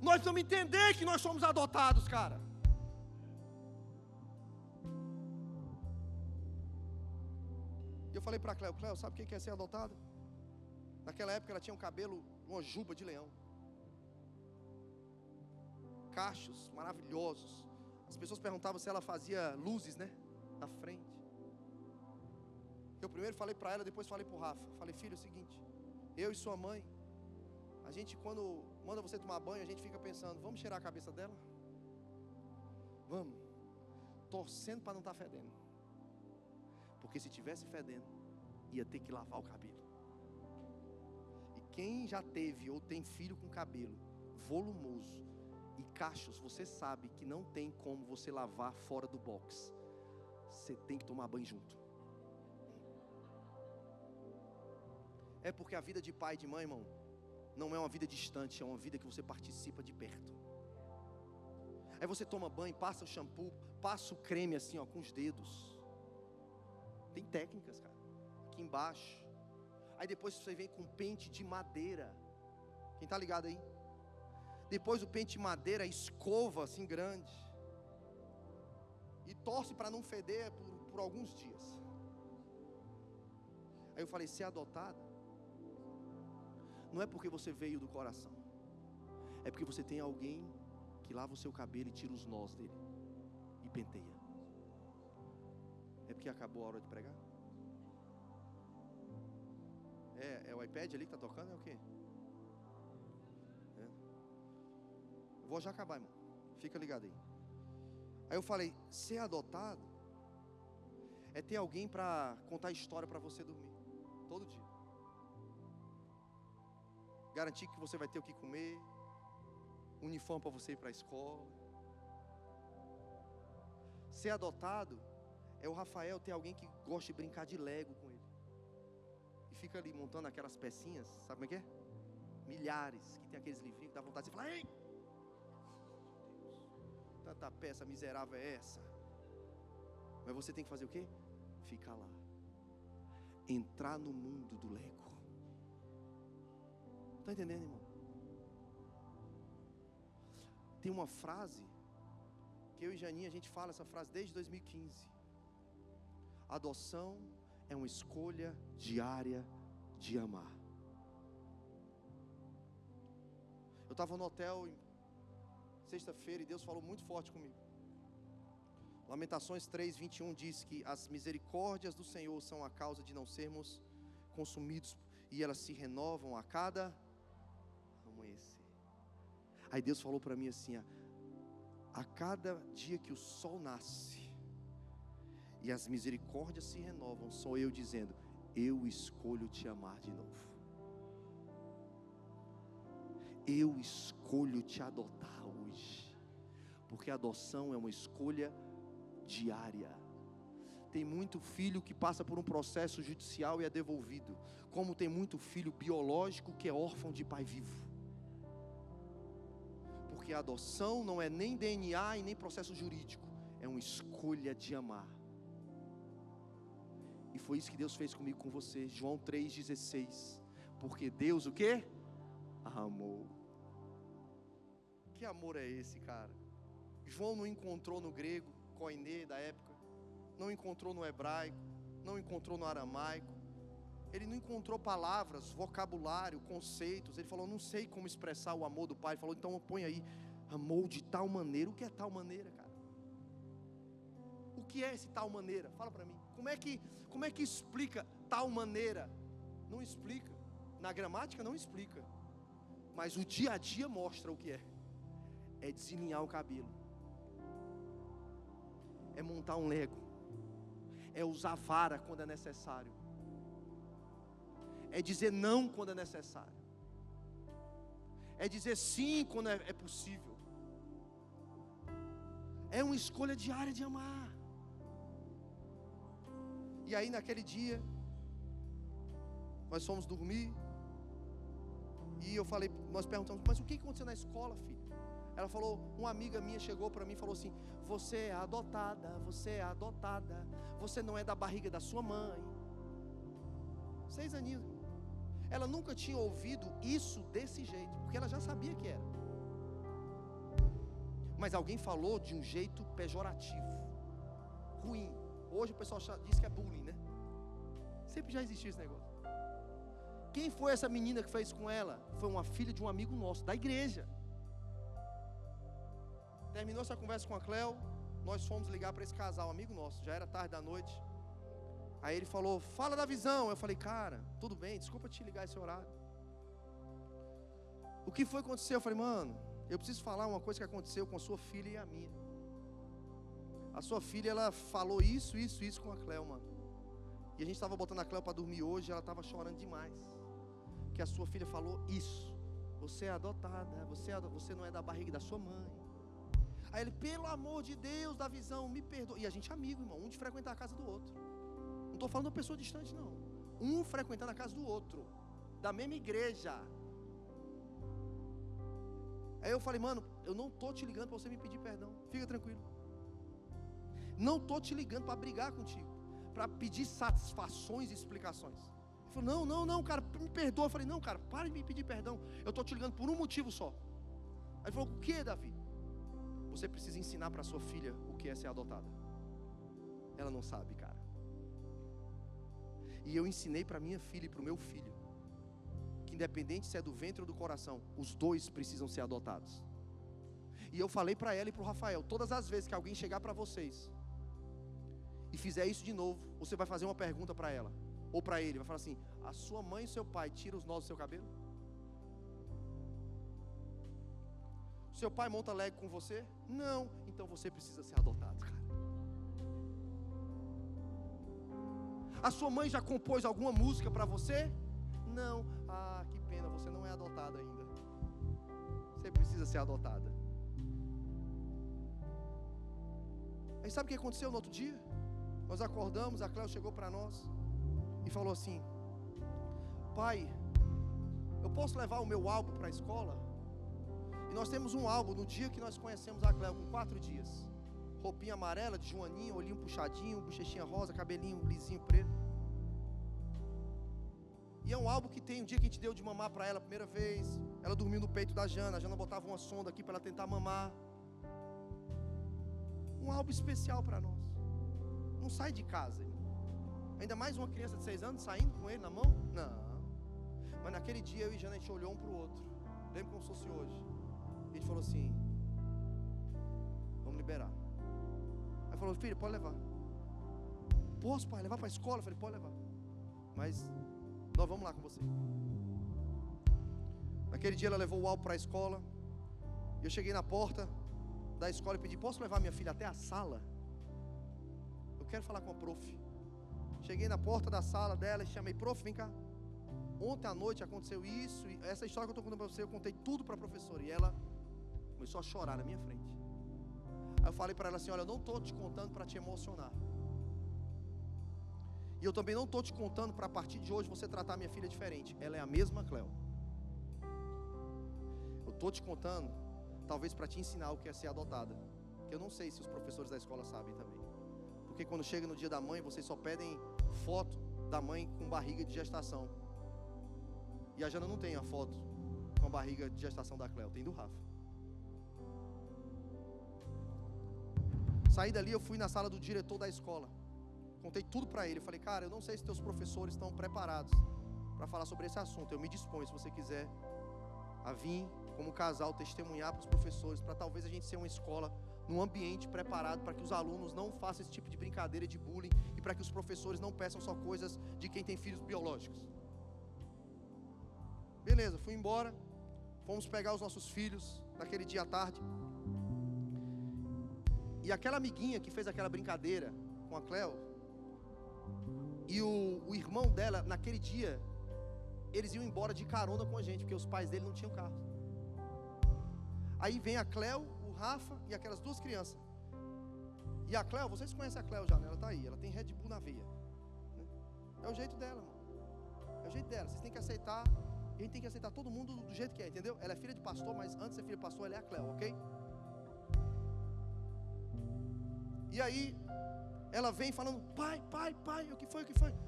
Nós precisamos entender que nós somos adotados, cara. E eu falei para a Cleo, sabe o que é ser adotado? Naquela época ela tinha um cabelo, uma juba de leão, cachos maravilhosos. As pessoas perguntavam se ela fazia luzes, né, na frente. Eu primeiro falei para ela, depois falei para o Rafa. Falei, filho, é o seguinte, eu e sua mãe, a gente quando manda você tomar banho, a gente fica pensando, vamos cheirar a cabeça dela? Vamos, torcendo para não estar fedendo, porque se tivesse fedendo, ia ter que lavar o cabelo. E quem já teve ou tem filho com cabelo volumoso e cachos, você sabe que não tem como você lavar fora do box. Você tem que tomar banho junto. É porque a vida de pai e de mãe, irmão, não é uma vida distante, é uma vida que você participa de perto. Aí você toma banho, passa o shampoo, passa o creme assim, ó, com os dedos. Tem técnicas, cara, aqui embaixo. Aí depois você vem com pente de madeira. Quem está ligado aí? Depois o pente de madeira, escova assim grande. E torce para não feder por alguns dias. Aí eu falei, ser adotada não é porque você veio do coração, é porque você tem alguém que lava o seu cabelo e tira os nós dele e penteia. É porque acabou a hora de pregar? É o iPad ali que está tocando? É o quê? Vou já acabar, irmão. Fica ligado aí. Aí eu falei, ser adotado é ter alguém para contar história para você dormir todo dia. Garantir que você vai ter o que comer, uniforme para você ir para a escola. Ser adotado é o Rafael ter alguém que gosta de brincar de Lego com ele. E fica ali montando aquelas pecinhas, sabe como é que é? Milhares, que tem aqueles livrinhos que dá vontade de você falar, ei! Tanta peça miserável é essa? Mas você tem que fazer o quê? Ficar lá. Entrar no mundo do Lego. Está entendendo, irmão? Tem uma frase que eu e Janinha, a gente fala essa frase desde 2015. Adoção é uma escolha diária de amar. Eu estava no hotel sexta-feira e Deus falou muito forte comigo. Lamentações 3:21 diz que as misericórdias do Senhor são a causa de não sermos consumidos, e elas se renovam a cada amanhecer. Aí Deus falou para mim assim, a cada dia que o sol nasce e as misericórdias se renovam, sou eu dizendo, eu escolho te amar de novo. Eu escolho te adotar hoje, porque a adoção é uma escolha diária. Tem muito filho que passa por um processo judicial e é devolvido, como tem muito filho biológico que é órfão de pai vivo. Porque a adoção não é nem DNA e nem processo jurídico, é uma escolha de amar. E foi isso que Deus fez comigo, com você. João 3,16. Porque Deus o quê? Amou. Que amor é esse, cara? João não encontrou no grego, koiné da época, não encontrou no hebraico, não encontrou no aramaico, ele não encontrou palavras, vocabulário, conceitos. Ele falou, não sei como expressar o amor do Pai. Ele falou, então põe aí, amou de tal maneira. O que é tal maneira, cara? O que é esse tal maneira? Fala para mim. Como é que explica tal maneira? Não explica. Na gramática não explica. Mas o dia a dia mostra o que é. É desalinhar o cabelo. É montar um Lego. É usar vara quando é necessário. É dizer não quando é necessário. É dizer sim quando é possível. É uma escolha diária de amar. E aí naquele dia, nós fomos dormir. E eu falei, nós perguntamos, mas o que aconteceu na escola, filho? Ela falou, uma amiga minha chegou para mim e falou assim: você é adotada, você é adotada, você não é da barriga da sua mãe. 6 aninhos. Ela nunca tinha ouvido isso desse jeito, porque ela já sabia que era. Mas alguém falou de um jeito pejorativo, ruim. Hoje o pessoal diz que é bullying, né? Sempre já existiu esse negócio. Quem foi essa menina que fez com ela? Foi uma filha de um amigo nosso, da igreja. Terminou essa conversa com a Cleo, nós fomos ligar para esse casal, amigo nosso, já era tarde da noite. Aí ele falou, fala da visão. Eu falei, cara, tudo bem, desculpa te ligar esse horário. O que foi que aconteceu? Eu falei, mano, eu preciso falar uma coisa que aconteceu com a sua filha e a minha. A sua filha, ela falou isso com a Cleo, mano. E a gente estava botando a Cleo para dormir hoje, e ela estava chorando demais. Que a sua filha falou isso. Você é adotada, você não é da barriga da sua mãe. Aí ele, pelo amor de Deus, da visão, me perdoa. E a gente é amigo, irmão, um de frequentar a casa do outro. Não estou falando de uma pessoa distante, não. Um frequentando a casa do outro, da mesma igreja. Aí eu falei, mano, eu não estou te ligando para você me pedir perdão. Fica tranquilo. Não estou te ligando para brigar contigo, para pedir satisfações e explicações. Ele falou, não, cara, me perdoa. Eu falei, não, cara, para de me pedir perdão. Eu estou te ligando por um motivo só. Aí ele falou, o que, Davi? Você precisa ensinar para sua filha o que é ser adotada. Ela não sabe, cara. E eu ensinei para minha filha e para o meu filho que independente se é do ventre ou do coração, os dois precisam ser adotados. E eu falei para ela e para o Rafael, todas as vezes que alguém chegar para vocês e fizer isso de novo, você vai fazer uma pergunta para ela ou para ele, vai falar assim: a sua mãe e seu pai tiram os nós do seu cabelo? Seu pai monta Lego com você? Não. Então você precisa ser adotado, cara. A sua mãe já compôs alguma música para você? Não. Ah, que pena, você não é adotada ainda. Você precisa ser adotada. Aí sabe o que aconteceu no outro dia? Nós acordamos, a Cléo chegou para nós e falou assim: pai, eu posso levar o meu álbum para a escola? E nós temos um álbum no dia que nós conhecemos a Cléo, com 4 dias. Roupinha amarela, de joaninha, olhinho puxadinho, bochechinha rosa, cabelinho lisinho preto. E é um álbum que tem um dia que a gente deu de mamar para ela a primeira vez. Ela dormiu no peito da Jana, a Jana botava uma sonda aqui para ela tentar mamar. Um álbum especial para nós. Não sai de casa, irmão. Ainda mais uma criança de 6 anos saindo com ele na mão? Não. Mas naquele dia eu e Jana, a gente olhou um para o outro. Lembro como se fosse hoje. A gente falou assim: vamos liberar. Aí falou: filho, pode levar. Posso, pai, levar para a escola? Eu falei: pode levar. Mas nós vamos lá com você. Naquele dia ela levou o álbum para a escola. E eu cheguei na porta da escola e pedi: posso levar minha filha até a sala? Eu quero falar com a prof. Cheguei na porta da sala dela e chamei: prof, vem cá. Ontem à noite aconteceu isso, e essa história que eu estou contando para você, eu contei tudo para a professora. E ela começou a chorar na minha frente. Aí eu falei para ela assim: olha, eu não estou te contando para te emocionar. E eu também não estou te contando para a partir de hoje você tratar minha filha diferente. Ela é a mesma Cléo. Eu estou te contando, talvez para te ensinar o que é ser adotada. Que eu não sei se os professores da escola sabem também. Porque quando chega no dia da mãe, vocês só pedem foto da mãe com barriga de gestação. E a Jana não tem a foto com a barriga de gestação da Cléo, tem do Rafa. Saí dali, eu fui na sala do diretor da escola. Contei tudo para ele. Eu falei: cara, eu não sei se teus professores estão preparados para falar sobre esse assunto. Eu me disponho, se você quiser, a vir como casal testemunhar para os professores, para talvez a gente ser uma escola num ambiente preparado para que os alunos não façam esse tipo de brincadeira de bullying e para que os professores não peçam só coisas de quem tem filhos biológicos. Beleza, fui embora. fomos pegar os nossos filhos naquele dia à tarde. E aquela amiguinha que fez aquela brincadeira com a Cleo, e o irmão dela, naquele dia, eles iam embora de carona com a gente, porque os pais dele não tinham carro. Aí vem a Cleo, o Rafa e aquelas duas crianças. E a Cleo, vocês conhecem a Cleo já, né? Ela está aí, ela tem Red Bull na veia. É o jeito dela, irmão. É o jeito dela, vocês têm que aceitar. E a gente tem que aceitar todo mundo do jeito que é, entendeu? Ela é filha de pastor, mas antes de ser filha de pastor, ela é a Cleo, ok? E aí, ela vem falando, pai, o que foi?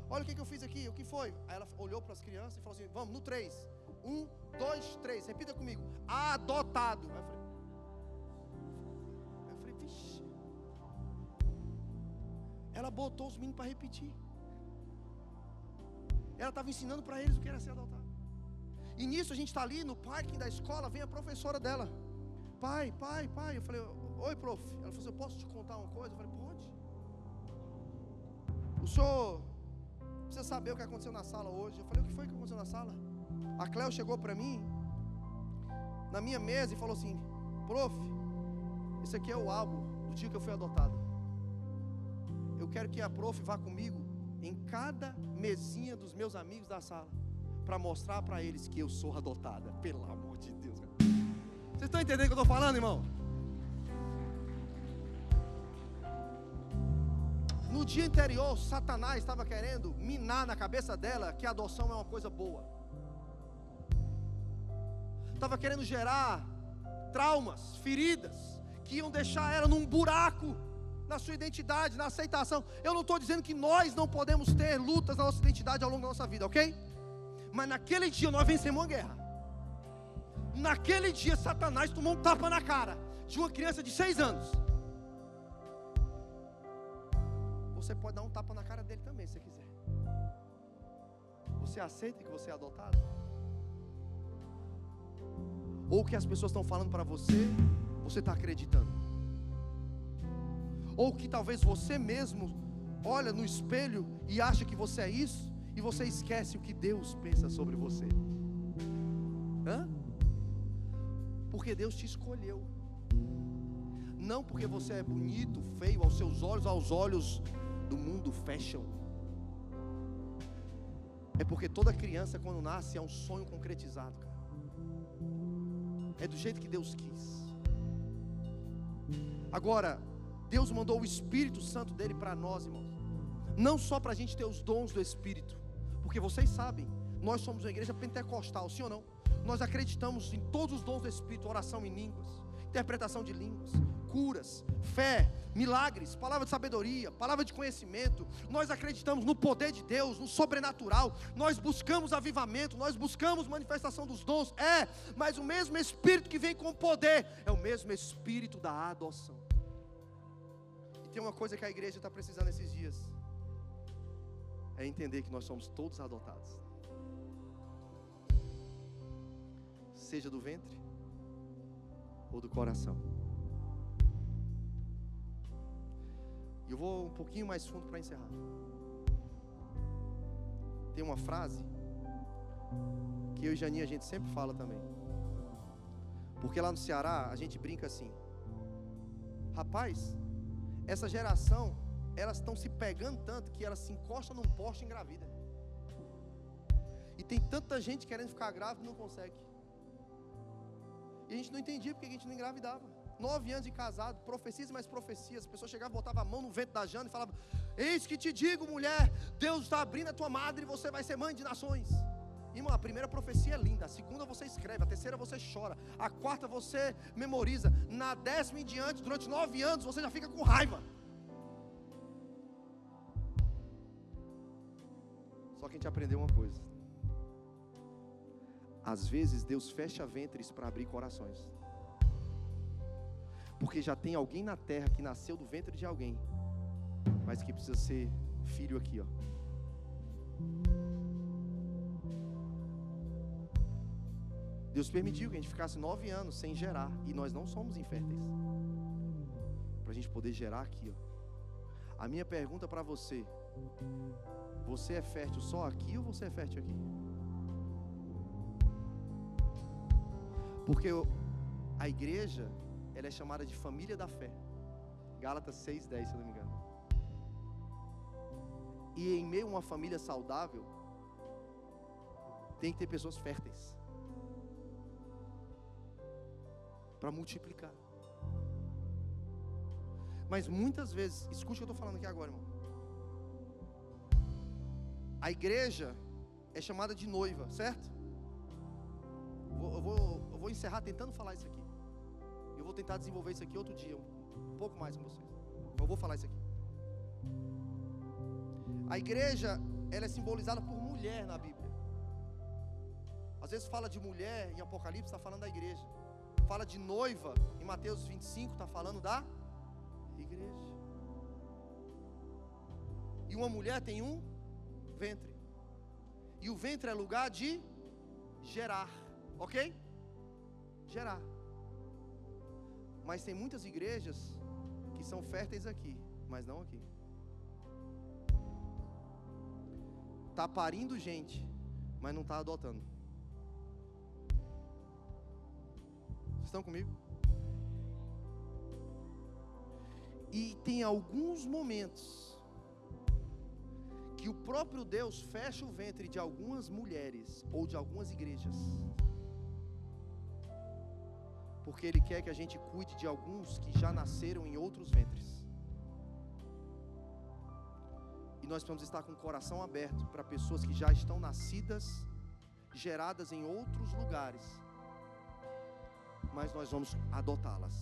Olha o que eu fiz aqui, o que foi? Aí ela olhou para as crianças e falou assim, vamos, no 3. 1, 2, 3, repita comigo. Adotado. Aí eu falei, vixe. Ela botou os meninos para repetir. Ela estava ensinando para eles o que era ser adotado. E nisso a gente está ali no parking da escola, vem a professora dela. Pai. Eu falei, oi, prof. Ela falou assim, eu posso te contar uma coisa? Eu falei, pode. O senhor precisa saber o que aconteceu na sala hoje. Eu falei, o que foi que aconteceu na sala? A Cleo chegou para mim, na minha mesa, e falou assim, prof, esse aqui é o álbum do dia que eu fui adotado. Eu quero que a prof vá comigo em cada mesinha dos meus amigos da sala, para mostrar para eles que eu sou adotada. Pelo amor de Deus, cara. Vocês estão entendendo o que eu estou falando, irmão? No dia anterior, Satanás estava querendo minar na cabeça dela que a adoção é uma coisa boa. Estava querendo gerar traumas, feridas, que iam deixar ela num buraco na sua identidade, na aceitação. Eu não estou dizendo que nós não podemos ter lutas na nossa identidade ao longo da nossa vida, ok? Mas naquele dia nós vencemos uma guerra. Naquele dia Satanás tomou um tapa na cara de uma criança de 6 anos. Você pode dar um tapa na cara dele também, se você quiser. Você aceita que você é adotado? Ou o que as pessoas estão falando para você, você está acreditando? Ou que talvez você mesmo olha no espelho e acha que você é isso, e você esquece o que Deus pensa sobre você. Porque Deus te escolheu. Não porque você é bonito, feio aos seus olhos, aos olhos do mundo fashion. É porque toda criança quando nasce é um sonho concretizado, cara. É do jeito que Deus quis. Agora, Deus mandou o Espírito Santo dele para nós, irmãos. Não só para a gente ter os dons do Espírito. Porque vocês sabem, nós somos uma igreja pentecostal, sim ou não? Nós acreditamos em todos os dons do Espírito. Oração em línguas, interpretação de línguas, curas, fé, milagres, palavra de sabedoria, palavra de conhecimento. Nós acreditamos no poder de Deus, no sobrenatural. Nós buscamos avivamento, nós buscamos manifestação dos dons. Mas o mesmo Espírito que vem com poder é o mesmo Espírito da adoção. E tem uma coisa que a igreja está precisando esses dias, é entender que nós somos todos adotados, seja do ventre ou do coração. E eu vou um pouquinho mais fundo para encerrar. Tem uma frase que eu e Janinha a gente sempre fala também, porque lá no Ceará a gente brinca assim: rapaz, essa geração, elas estão se pegando tanto que elas se encostam num poste e engravidam. E tem tanta gente querendo ficar grávida e não consegue. E a gente não entendia porque a gente não engravidava. 9 anos de casado, profecias e mais profecias. A pessoa chegava, botava a mão no ventre da Jana e falava: eis que te digo, mulher, Deus está abrindo a tua madre e você vai ser mãe de nações. Irmão, a primeira profecia é linda, a segunda você escreve, a terceira você chora, a quarta você memoriza, na 10ª em diante, durante 9 anos, você já fica com raiva. Só que a gente aprendeu uma coisa: às vezes Deus fecha ventres para abrir corações, porque já tem alguém na terra que nasceu do ventre de alguém, mas que precisa ser filho aqui, ó. Deus permitiu que a gente ficasse 9 anos sem gerar, e nós não somos inférteis, para a gente poder gerar aqui, ó. A minha pergunta para você: você é fértil só aqui ou você é fértil aqui? Porque a igreja, ela é chamada de família da fé. Gálatas 6:10, se eu não me engano. E em meio a uma família saudável, tem que ter pessoas férteis para multiplicar. Mas muitas vezes, escute o que eu estou falando aqui agora, irmão. A igreja é chamada de noiva, certo? Eu vou encerrar tentando falar isso aqui. Eu vou tentar desenvolver isso aqui outro dia, um pouco mais com vocês. Eu vou falar isso aqui. A igreja, ela é simbolizada por mulher na Bíblia. Às vezes fala de mulher em Apocalipse, está falando da igreja. Fala de noiva em Mateus 25, está falando da igreja. E uma mulher tem um ventre. E o ventre é lugar de gerar, ok? Gerar. Mas tem muitas igrejas que são férteis aqui, mas não aqui. Está parindo gente, mas não está adotando. Vocês estão comigo? E tem alguns momentos que o próprio Deus fecha o ventre de algumas mulheres ou de algumas igrejas, porque Ele quer que a gente cuide de alguns que já nasceram em outros ventres. E nós precisamos estar com o coração aberto para pessoas que já estão nascidas, geradas em outros lugares, mas nós vamos adotá-las.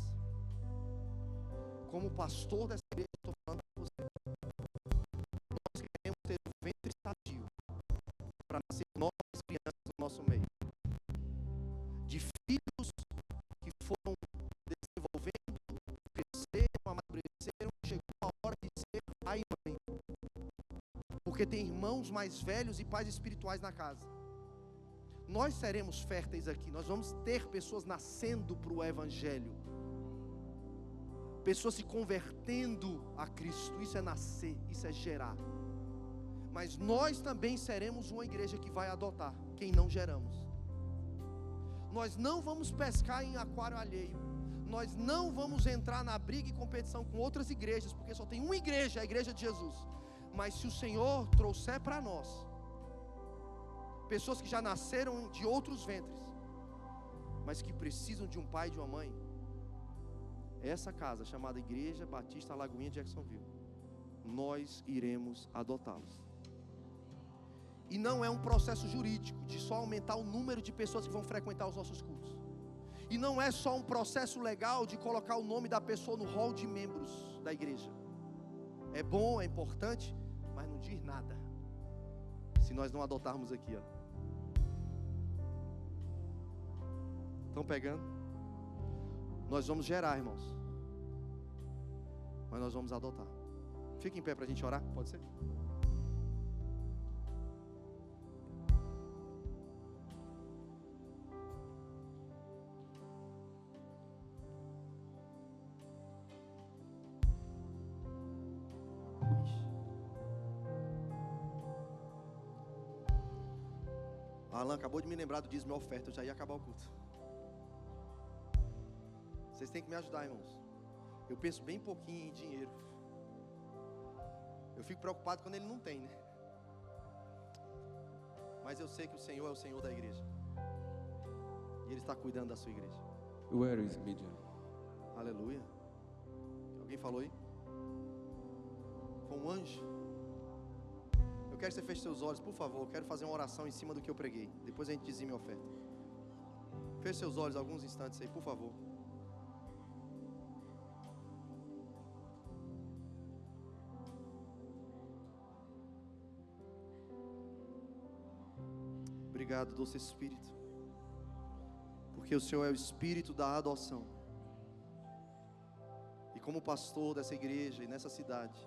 Como pastor dessa igreja, estou falando para você. Nós queremos ter um ventre sadio para nascer novas crianças no nosso meio, de filhos que foram desenvolvendo, cresceram, amadureceram, chegou a hora de ser pai e mãe. Porque tem irmãos mais velhos e pais espirituais na casa. Nós seremos férteis aqui. Nós vamos ter pessoas nascendo para o Evangelho, pessoas se convertendo a Cristo. Isso é nascer, isso é gerar. Mas nós também seremos uma igreja que vai adotar quem não geramos. Nós não vamos pescar em aquário alheio. Nós não vamos entrar na briga e competição com outras igrejas, porque só tem uma igreja, a igreja de Jesus. Mas se o Senhor trouxer para nós pessoas que já nasceram de outros ventres, mas que precisam de um pai e de uma mãe, essa casa chamada Igreja Batista Lagoinha de Jacksonville, nós iremos adotá-los. E não é um processo jurídico de só aumentar o número de pessoas que vão frequentar os nossos cultos. E não é só um processo legal de colocar o nome da pessoa no hall de membros da igreja. É bom, é importante, mas não diz nada se nós não adotarmos aqui, ó. Estão pegando? Nós vamos gerar, irmãos, mas nós vamos adotar. Fica em pé para a gente orar, pode ser? Alan acabou de me lembrar do dízimo e oferta, eu já ia acabar o culto. Vocês têm que me ajudar, irmãos. Eu penso bem pouquinho em dinheiro. Eu fico preocupado quando ele não tem, né? Mas eu sei que o Senhor é o Senhor da igreja. E Ele está cuidando da sua igreja. Where is Midian? Aleluia. Alguém falou aí? Foi um anjo. Eu quero que você feche seus olhos, por favor. Eu quero fazer uma oração em cima do que eu preguei. Depois a gente dizima minha oferta. Feche seus olhos alguns instantes aí, por favor. Obrigado, doce Espírito, porque o Senhor é o Espírito da adoção. E como pastor dessa igreja e nessa cidade,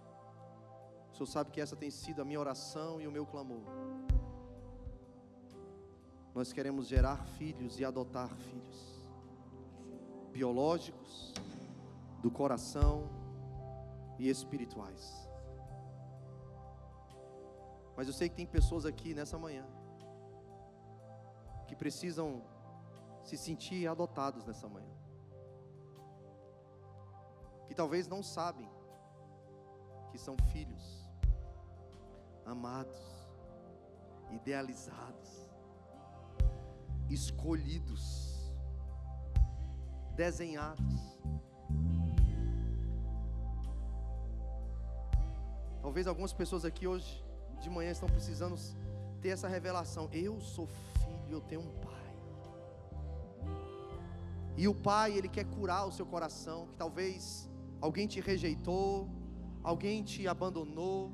o Senhor sabe que essa tem sido a minha oração e o meu clamor. Nós queremos gerar filhos e adotar filhos biológicos, do coração e espirituais. Mas eu sei que tem pessoas aqui nessa manhã que precisam se sentir adotados nessa manhã, que talvez não sabem que são filhos amados, idealizados, escolhidos, desenhados. Talvez algumas pessoas aqui hoje de manhã estão precisando ter essa revelação: eu sou filho, eu tenho um pai. E o pai, ele quer curar o seu coração, que talvez alguém te rejeitou, alguém te abandonou,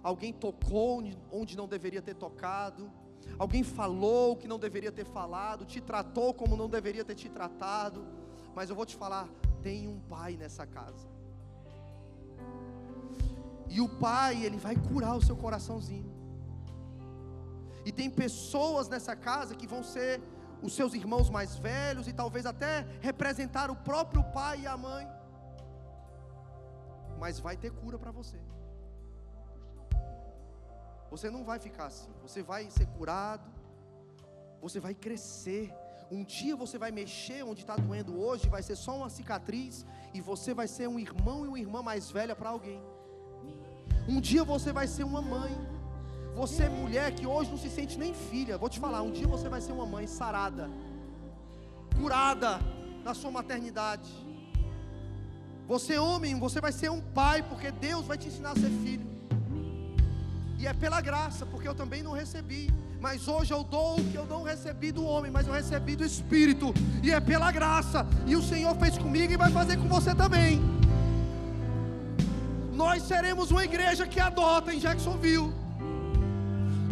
alguém tocou onde não deveria ter tocado, alguém falou o que não deveria ter falado, te tratou como não deveria ter te tratado. Mas eu vou te falar, tem um pai nessa casa. E o pai, ele vai curar o seu coraçãozinho. E tem pessoas nessa casa que vão ser os seus irmãos mais velhos, e talvez até representar o próprio pai e a mãe. Mas vai ter cura para você. Você não vai ficar assim. Você vai ser curado. Você vai crescer. Um dia você vai mexer onde está doendo hoje, vai ser só uma cicatriz, e você vai ser um irmão e uma irmã mais velha para alguém. Um dia você vai ser uma mãe. Você, mulher que hoje não se sente nem filha, vou te falar, um dia você vai ser uma mãe sarada, curada da sua maternidade. Você, homem, você vai ser um pai, porque Deus vai te ensinar a ser filho. E é pela graça, porque eu também não recebi. Mas hoje eu dou o que eu não recebi do homem, mas eu recebi do Espírito. E é pela graça. E o Senhor fez comigo e vai fazer com você também. Nós seremos uma igreja que adota em Jacksonville.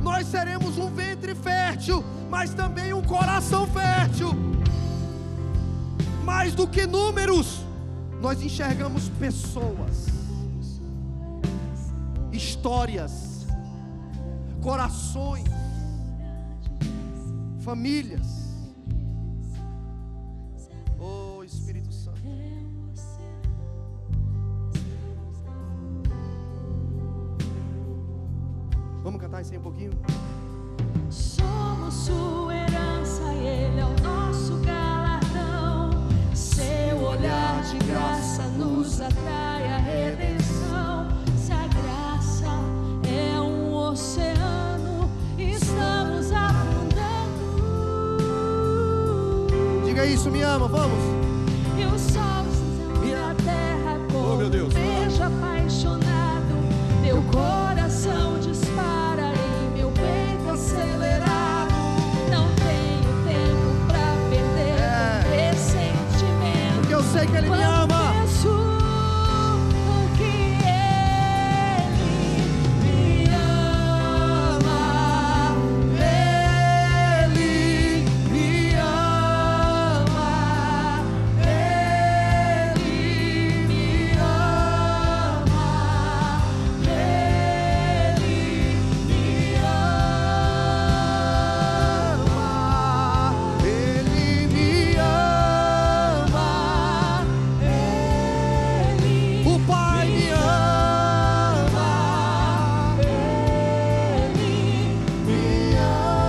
Nós seremos um ventre fértil, mas também um coração fértil. Mais do que números, nós enxergamos pessoas, histórias, corações, famílias. Oh, Espírito Santo. Vamos cantar isso aí um pouquinho? Somos sua herança, Ele é o nosso galardão. Seu olhar de graça nos atrai à redenção. Se a graça é um oceano, estamos afundando. Diga isso, me ama, vamos. E o sol cinzento da terra como meu Deus, beijo apaixonado. Meu coração dispara em meu peito acelerado. Não tenho tempo pra perder ressentimento. Porque eu sei que Ele me Quando ama. penso que Ele me ama, Ele me ama, Ele me ama, Ele me ama. O Pai me ama. Me ama.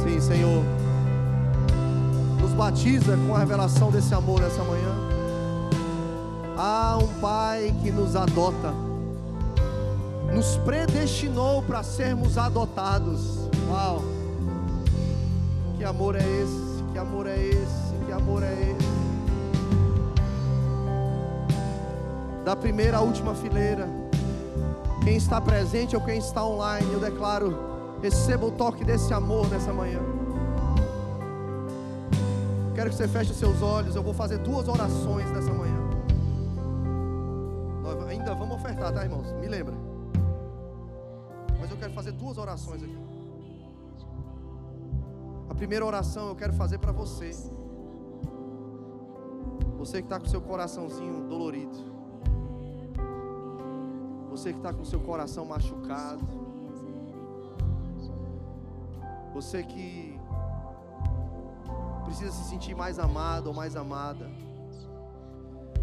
Sim, Senhor, nos batiza com a revelação desse amor essa manhã. Há um Pai que nos adota, nos predestinou para sermos adotados. Uau! Que amor é esse? Que amor é esse? Que amor é esse? Da primeira à última fileira, quem está presente ou quem está online, eu declaro: receba o toque desse amor nessa manhã. Quero que você feche os seus olhos. Eu vou fazer 2 orações nessa manhã. Nós ainda vamos ofertar, tá, irmãos? Me lembra. Mas eu quero fazer 2 orações aqui. A primeira oração eu quero fazer para você. Você que está com o seu coraçãozinho dolorido. Você que está com o seu coração machucado. Você que precisa se sentir mais amado ou mais amada.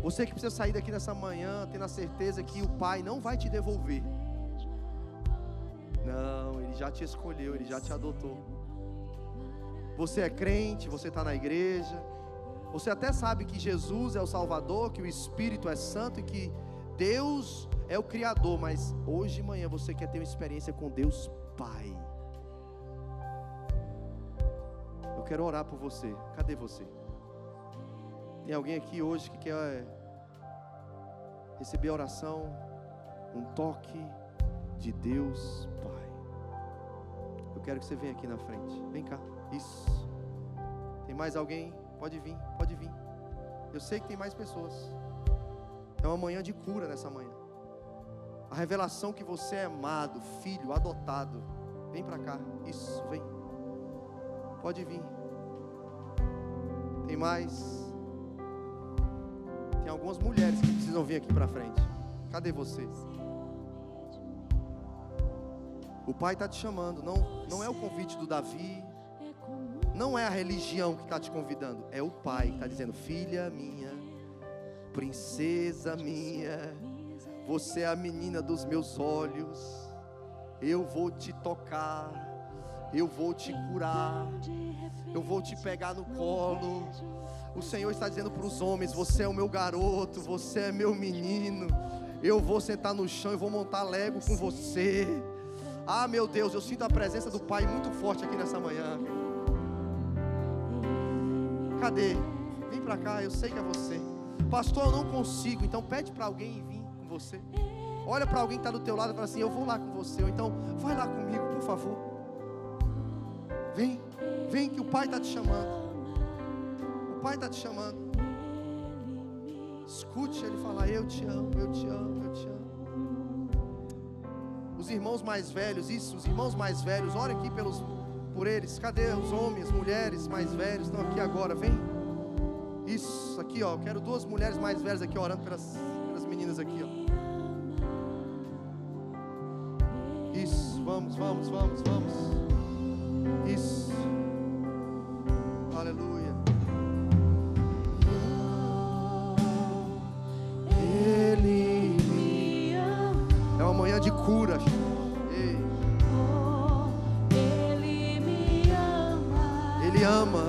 Você que precisa sair daqui nessa manhã, tendo a certeza que o Pai não vai te devolver. Não, Ele já te escolheu, Ele já te adotou. Você é crente, você está na igreja, você até sabe que Jesus é o Salvador, que o Espírito é Santo e que Deus é o Criador, mas hoje de manhã você quer ter uma experiência com Deus Pai. Eu quero orar por você. Cadê você? Tem alguém aqui hoje que quer receber a oração, um toque de Deus Pai? Eu quero que você venha aqui na frente. Vem cá. Isso. Tem mais alguém? Pode vir, pode vir. Eu sei que tem mais pessoas. É uma manhã de cura nessa manhã. A revelação que você é amado, filho, adotado. Vem pra cá. Isso, vem. Pode vir. Tem mais? Tem algumas mulheres que precisam vir aqui pra frente. Cadê você? O Pai está te chamando. Não é o convite do Davi. Não é a religião que está te convidando. É o Pai que está dizendo: filha minha, princesa minha, você é a menina dos meus olhos. Eu vou te tocar, eu vou te curar, eu vou te pegar no colo. O Senhor está dizendo para os homens: você é o meu garoto, você é meu menino. Eu vou sentar no chão e vou montar Lego com você. Ah, meu Deus, eu sinto a presença do Pai muito forte aqui nessa manhã. Cadê? Vem pra cá, eu sei que é você. Pastor, eu não consigo. Então pede para alguém vir com você. Olha para alguém que está do teu lado e fala assim: eu vou lá com você. Ou então, vai lá comigo, por favor. Vem, vem que o Pai está te chamando. O Pai está te chamando. Escute Ele falar: eu te amo, eu te amo, eu te amo. Os irmãos mais velhos, isso, os irmãos mais velhos, ore aqui por eles. Cadê os homens, mulheres mais velhos? Estão aqui agora, vem. Isso, aqui ó, quero duas mulheres mais velhas aqui orando pelas meninas aqui ó. Isso, vamos. Isso. Aleluia. Ele me ama. É uma manhã de cura. Ele ama.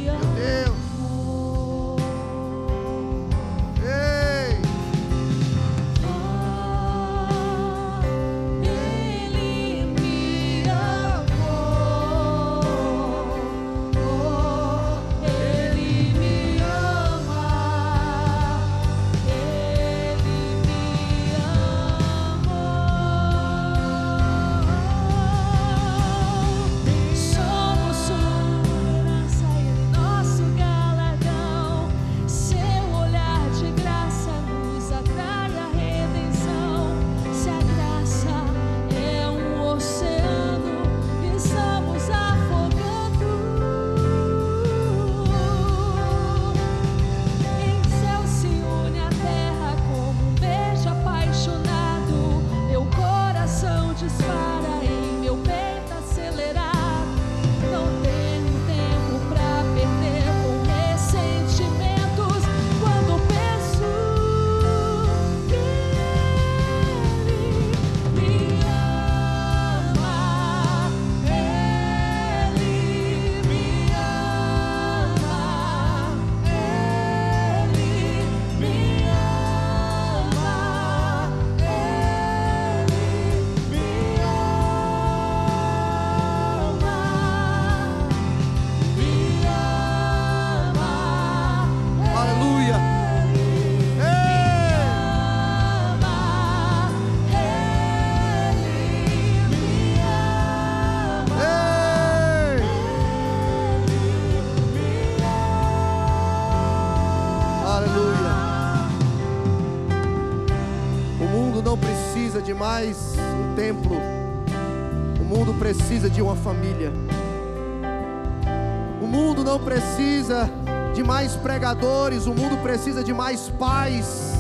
Meu Deus. Ei. Ele me amou. Ele me ama. Ele me amou. Somos sua herança, Ele nosso galardão. Seu olhar de graça nos atrai a redenção. Se a graça é um oceano, estamos afogando. Em céu se une a terra como um beijo apaixonado. Meu coração dispara em meu peito acelerado. Não tenho tempo pra perder com ressentimentos. Quando penso que Ele me ama, Ele me ama, Ele me Aleluia. Aleluia. O mundo não precisa de mais um templo. O mundo precisa de uma família. O mundo não precisa de mais pregadores. O mundo precisa de mais pais,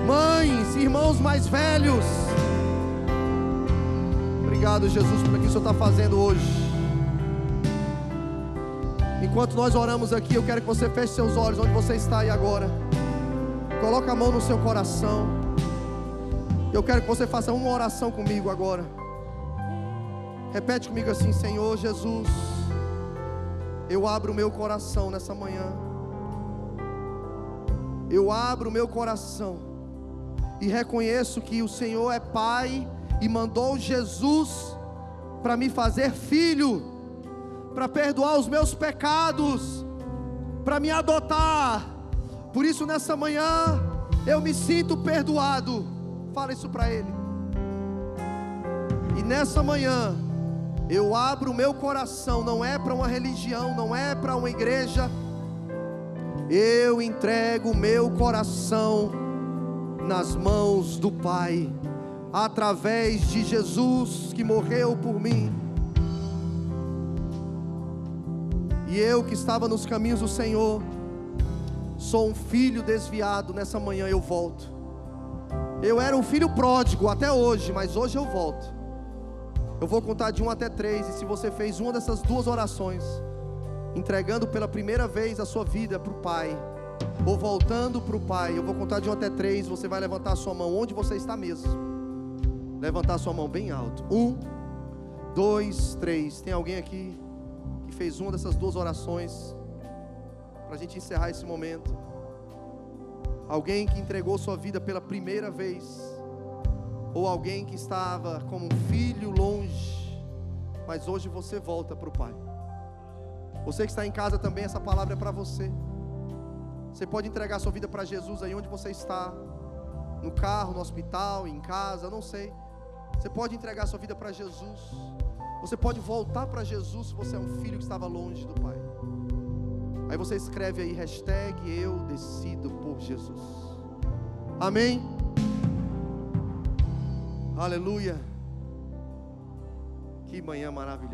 mães, irmãos mais velhos. Obrigado, Jesus, por o que o Senhor está fazendo hoje. Enquanto nós oramos aqui, eu quero que você feche seus olhos onde você está aí agora. Coloca a mão no seu coração. Eu quero que você faça uma oração comigo agora. Repete comigo assim: Senhor Jesus, eu abro o meu coração nessa manhã. Eu abro o meu coração e reconheço que o Senhor é Pai e mandou Jesus para me fazer filho, para perdoar os meus pecados, para me adotar. Por isso nessa manhã eu me sinto perdoado. Fala isso para Ele. E nessa manhã eu abro o meu coração. Não é para uma religião, não é para uma igreja. Eu entrego o meu coração nas mãos do Pai, através de Jesus que morreu por mim. E eu que estava nos caminhos do Senhor, sou um filho desviado. Nessa manhã eu volto. Eu era um filho pródigo até hoje, mas hoje eu volto. Eu vou contar de 1 até 3, e se você fez uma dessas duas orações, entregando pela primeira vez a sua vida para o Pai, ou voltando para o Pai, eu vou contar de 1 até 3, você vai levantar a sua mão onde você está mesmo. Levantar a sua mão bem alto. 1, 2, 3. Tem alguém aqui que fez uma dessas duas orações, para a gente encerrar esse momento? Alguém que entregou sua vida pela primeira vez, ou alguém que estava como um filho longe, mas hoje você volta para o Pai. Você que está em casa também, essa palavra é para você. Você pode entregar sua vida para Jesus aí onde você está, no carro, no hospital, em casa, não sei. Você pode entregar sua vida para Jesus. Você pode voltar para Jesus se você é um filho que estava longe do Pai. Aí você escreve aí, #eu decido por Jesus. Amém? Aleluia. Que manhã maravilhosa.